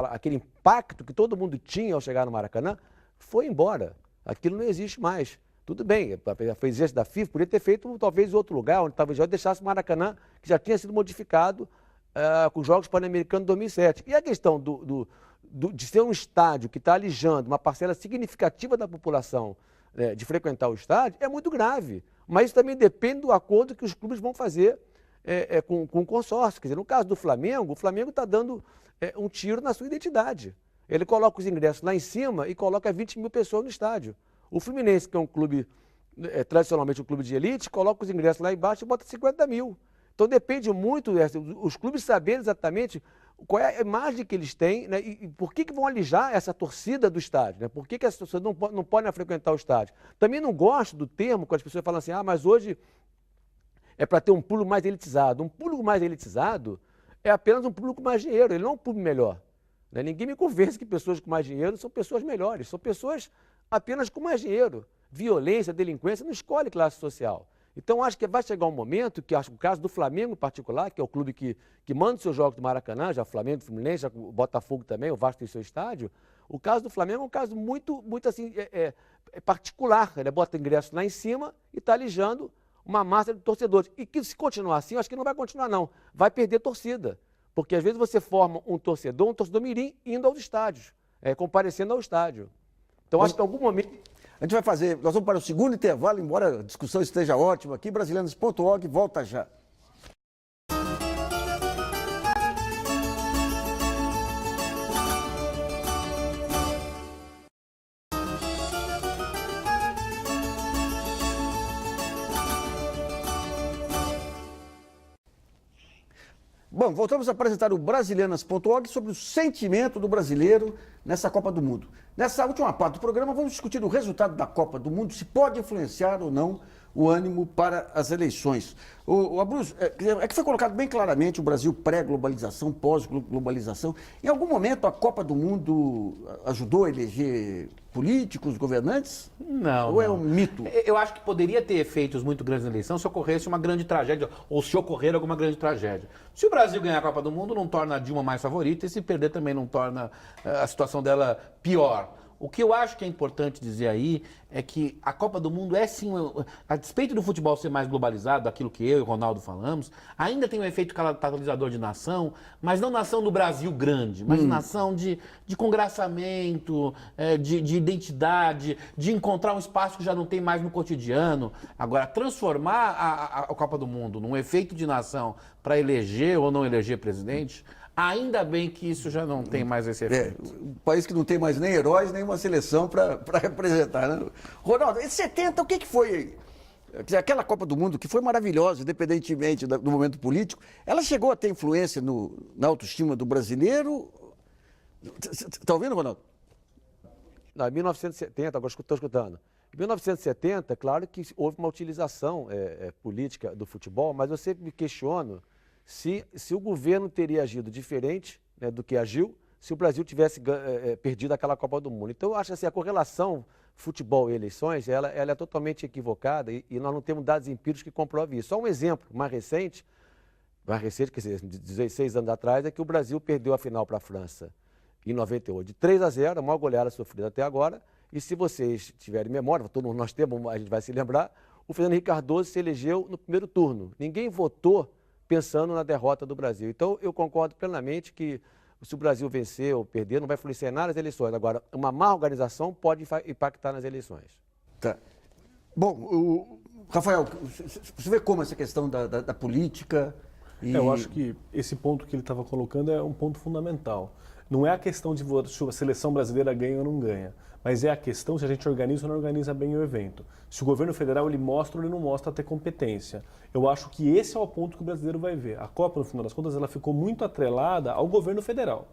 aquele impacto que todo mundo tinha ao chegar no Maracanã, foi embora. Aquilo não existe mais. Tudo bem, fez isso da FIFA, poderia ter feito talvez em outro lugar, onde talvez já deixasse o Maracanã, que já tinha sido modificado com os Jogos Pan-Americanos de 2007. E a questão de ser um estádio que está alijando uma parcela significativa da população de frequentar o estádio é muito grave. Mas isso também depende do acordo que os clubes vão fazer com o consórcio. Quer dizer, no caso do Flamengo, o Flamengo está dando um tiro na sua identidade. Ele coloca os ingressos lá em cima e coloca 20 mil pessoas no estádio. O Fluminense, que é um clube, tradicionalmente um clube de elite, coloca os ingressos lá embaixo e bota 50 mil. Então depende muito, os clubes saberem exatamente qual é a imagem que eles têm, né, e por que vão alijar essa torcida do estádio, né? Por que as pessoas não podem frequentar o estádio. Também não gosto do termo quando as pessoas falam assim, mas hoje é para ter um público mais elitizado. Um público mais elitizado é apenas um público com mais dinheiro, ele não é um público melhor. Né? Ninguém me convence que pessoas com mais dinheiro são pessoas melhores, são pessoas apenas com mais dinheiro. Violência, delinquência não escolhe classe social. Então, acho que vai chegar um momento que, acho que o caso do Flamengo em particular, que é o clube que manda os seus jogos do Maracanã, já o Flamengo, o Fluminense, já o Botafogo também, o Vasco tem seu estádio, o caso do Flamengo é um caso muito assim, particular. Ele bota ingresso lá em cima e está alijando uma massa de torcedores. E que se continuar assim, eu acho que não vai continuar não. Vai perder torcida. Porque às vezes você forma um torcedor mirim, indo aos estádios, comparecendo ao estádio. Então, acho que em algum momento... Nós vamos para o segundo intervalo, embora a discussão esteja ótima aqui, brasilianos.org, volta já. Bom, voltamos a apresentar o Brasilianas.org sobre o sentimento do brasileiro nessa Copa do Mundo. Nessa última parte do programa, vamos discutir o resultado da Copa do Mundo, se pode influenciar ou não o ânimo para as eleições. O Abruzzo, é que foi colocado bem claramente o Brasil pré-globalização, pós-globalização. Em algum momento a Copa do Mundo ajudou a eleger políticos, governantes? Não. Ou é não. um mito? Eu acho que poderia ter efeitos muito grandes na eleição se ocorresse uma grande tragédia, ou se ocorrer alguma grande tragédia. Se o Brasil ganhar a Copa do Mundo, não torna a Dilma mais favorita, e se perder também não torna a situação dela pior. O que eu acho que é importante dizer aí é que a Copa do Mundo é sim, a despeito do futebol ser mais globalizado, aquilo que eu e o Ronaldo falamos, ainda tem um efeito catalisador de nação, mas não nação do Brasil grande, mas nação de congraçamento, de identidade, de encontrar um espaço que já não tem mais no cotidiano. Agora, transformar a Copa do Mundo num efeito de nação para eleger ou não eleger presidente, ainda bem que isso já não tem mais esse efeito. Um país que não tem mais nem heróis, nem uma seleção para representar. Né? Ronaldo, em 70, o que foi? Quer dizer, aquela Copa do Mundo, que foi maravilhosa, independentemente do momento político, ela chegou a ter influência na autoestima do brasileiro? Está ouvindo, Ronaldo? Não, em 1970, agora estou escutando. Em 1970, claro que houve uma utilização política do futebol, mas eu sempre me questiono se o governo teria agido diferente, né, do que agiu se o Brasil tivesse perdido aquela Copa do Mundo. Então, eu acho assim, a correlação futebol e eleições, ela é totalmente equivocada e nós não temos dados empíricos que comprovem isso. Só um exemplo mais recente, quer dizer, 16 anos atrás, é que o Brasil perdeu a final para a França em 98, de 3-0, a maior goleada sofrida até agora. E se vocês tiverem memória, nós temos, a gente vai se lembrar, o Fernando Henrique Cardoso se elegeu no primeiro turno. Ninguém votou pensando na derrota do Brasil. Então, eu concordo plenamente que se o Brasil vencer ou perder, não vai influenciar nada nas eleições. Agora, uma má organização pode impactar nas eleições. Tá. Bom, Rafael, você vê como essa questão da política... Eu acho que esse ponto que ele estava colocando é um ponto fundamental. Não é a questão de se a seleção brasileira ganha ou não ganha, mas é a questão se a gente organiza ou não organiza bem o evento. Se o governo federal ele mostra ou ele não mostra ter competência. Eu acho que esse é o ponto que o brasileiro vai ver. A Copa, no final das contas, ela ficou muito atrelada ao governo federal.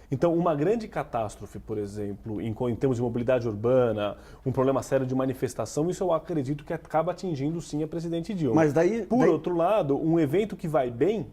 Então, uma grande catástrofe, por exemplo, em termos de mobilidade urbana, um problema sério de manifestação, isso eu acredito que acaba atingindo sim a presidente Dilma. Mas Por outro lado, um evento que vai bem,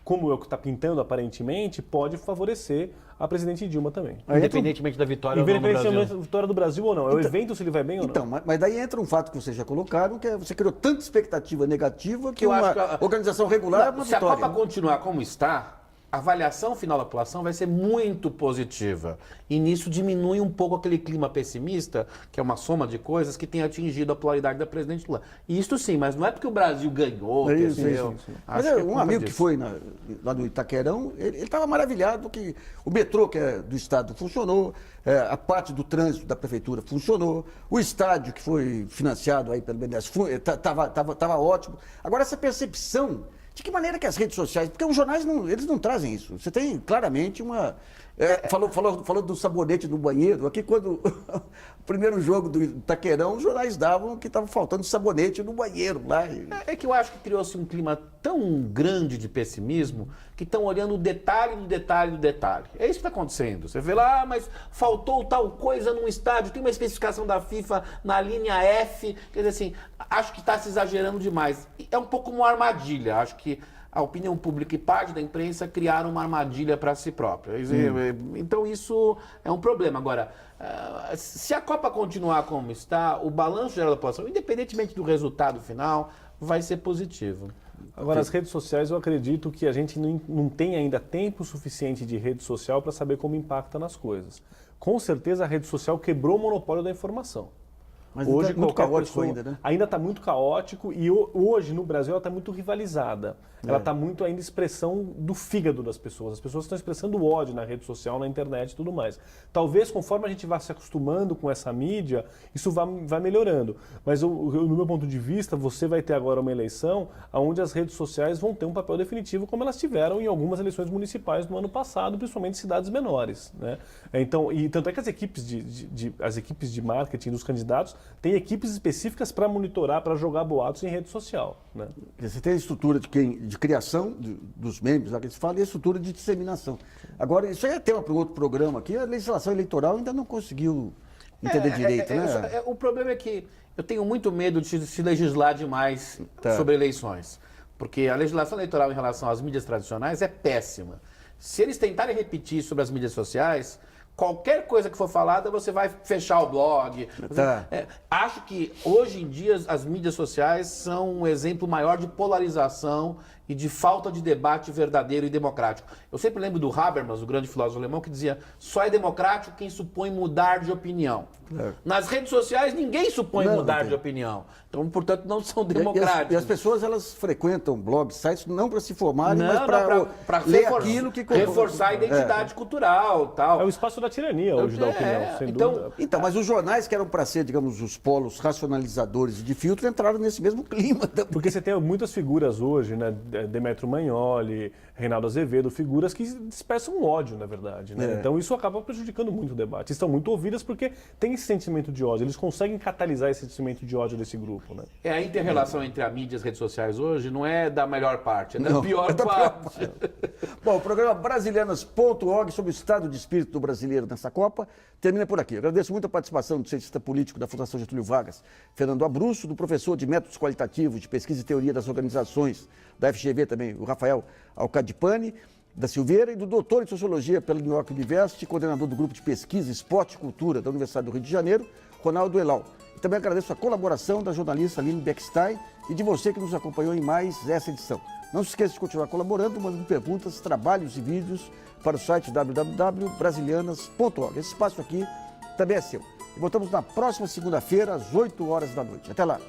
como é o que está pintando aparentemente, pode favorecer a presidente Dilma também. Independentemente da vitória ou não do Brasil. Independentemente da vitória do Brasil ou não. É o evento se ele vai bem ou não. Então, mas daí entra um fato que vocês já colocaram, que é você criou tanta expectativa negativa que eu uma acho que organização regular é uma se a vitória. Copa continuar como está, a avaliação final da população vai ser muito positiva. E nisso diminui um pouco aquele clima pessimista, que é uma soma de coisas que tem atingido a popularidade da presidente Lula. E isso sim, mas não é porque o Brasil ganhou, perdeu. Mas um amigo que foi lá no Itaquerão, ele estava maravilhado que o metrô, que é do estado, funcionou, a parte do trânsito da prefeitura funcionou, o estádio que foi financiado aí pelo BNDES estava ótimo. Agora, essa percepção... De que maneira que as redes sociais... Porque os jornais eles não trazem isso. Você tem claramente uma... Falou do sabonete do banheiro. Aqui, quando o primeiro jogo do Itaquerão, os jornais davam que estava faltando sabonete no banheiro lá. É que eu acho que criou-se um clima tão grande de pessimismo que estão olhando o detalhe do detalhe do detalhe. É isso que está acontecendo. Você vê lá, mas faltou tal coisa num estádio, tem uma especificação da FIFA na linha F. Quer dizer assim, acho que está se exagerando demais. É um pouco uma armadilha. Acho que a opinião pública e parte da imprensa criaram uma armadilha para si própria. Então isso é um problema. Agora, se a Copa continuar como está, o balanço geral da população, independentemente do resultado final, vai ser positivo. Agora, as redes sociais, eu acredito que a gente não tem ainda tempo suficiente de rede social para saber como impacta nas coisas. Com certeza, a rede social quebrou o monopólio da informação. Mas hoje está muito caótico pessoa, ainda, né? Ainda está muito caótico e hoje no Brasil ela está muito rivalizada. Ela está muito ainda expressão do fígado das pessoas. As pessoas estão expressando ódio na rede social, na internet e tudo mais. Talvez conforme a gente vá se acostumando com essa mídia, isso vai melhorando. Mas no meu ponto de vista, você vai ter agora uma eleição onde as redes sociais vão ter um papel definitivo como elas tiveram em algumas eleições municipais no ano passado, principalmente em cidades menores, né? Então, tanto é que as equipes de marketing dos candidatos têm equipes específicas para monitorar, para jogar boatos em rede social, né? Você tem a estrutura de criação dos membros, lá que se fala, e a estrutura de disseminação. Agora, isso aí é tema para um outro programa aqui, a legislação eleitoral ainda não conseguiu entender direito, né? O problema é que eu tenho muito medo de se legislar demais Tá. sobre eleições. Porque a legislação eleitoral em relação às mídias tradicionais é péssima. Se eles tentarem repetir sobre as mídias sociais, qualquer coisa que for falada, você vai fechar o blog. Tá. Acho que hoje em dia as mídias sociais são um exemplo maior de polarização e de falta de debate verdadeiro e democrático. Eu sempre lembro do Habermas, o grande filósofo alemão, que dizia: só é democrático quem supõe mudar de opinião. Nas redes sociais ninguém supõe mudar de opinião. Então, portanto, não são democráticos. E as pessoas, elas frequentam blogs, sites, não para se formarem, Não, mas para ler aquilo que... reforçar a identidade cultural, tal. É o espaço da tirania hoje da opinião, sem então, dúvida. Então, mas os jornais que eram para ser, digamos, os polos racionalizadores de filtro entraram nesse mesmo clima também. Porque você tem muitas figuras hoje, né? Demetrio Magnoli, Reinaldo Azevedo, figuras que dispersam ódio, na verdade. Né? Então isso acaba prejudicando muito o debate. Estão muito ouvidas porque tem esse sentimento de ódio. Eles conseguem catalisar esse sentimento de ódio desse grupo. Né? A inter-relação entre a mídia e as redes sociais hoje não é da melhor parte, é da Não, pior é da parte. Bom, o programa brasilianas.org sobre o estado de espírito do brasileiro nessa Copa termina por aqui. Eu agradeço muito a participação do cientista político da Fundação Getúlio Vargas, Fernando Abruzzo, do professor de métodos qualitativos de pesquisa e teoria das organizações da FGV também, o Rafael Alcadipani da Silveira, e do doutor em Sociologia pela New York University, coordenador do Grupo de Pesquisa Esporte e Cultura da Universidade do Rio de Janeiro, Ronaldo Elal. E também agradeço a colaboração da jornalista Aline Beckstein e de você que nos acompanhou em mais essa edição. Não se esqueça de continuar colaborando, mandando perguntas, trabalhos e vídeos para o site www.brasilianas.org. Esse espaço aqui também é seu. E voltamos na próxima segunda-feira, às 8 horas da noite. Até lá!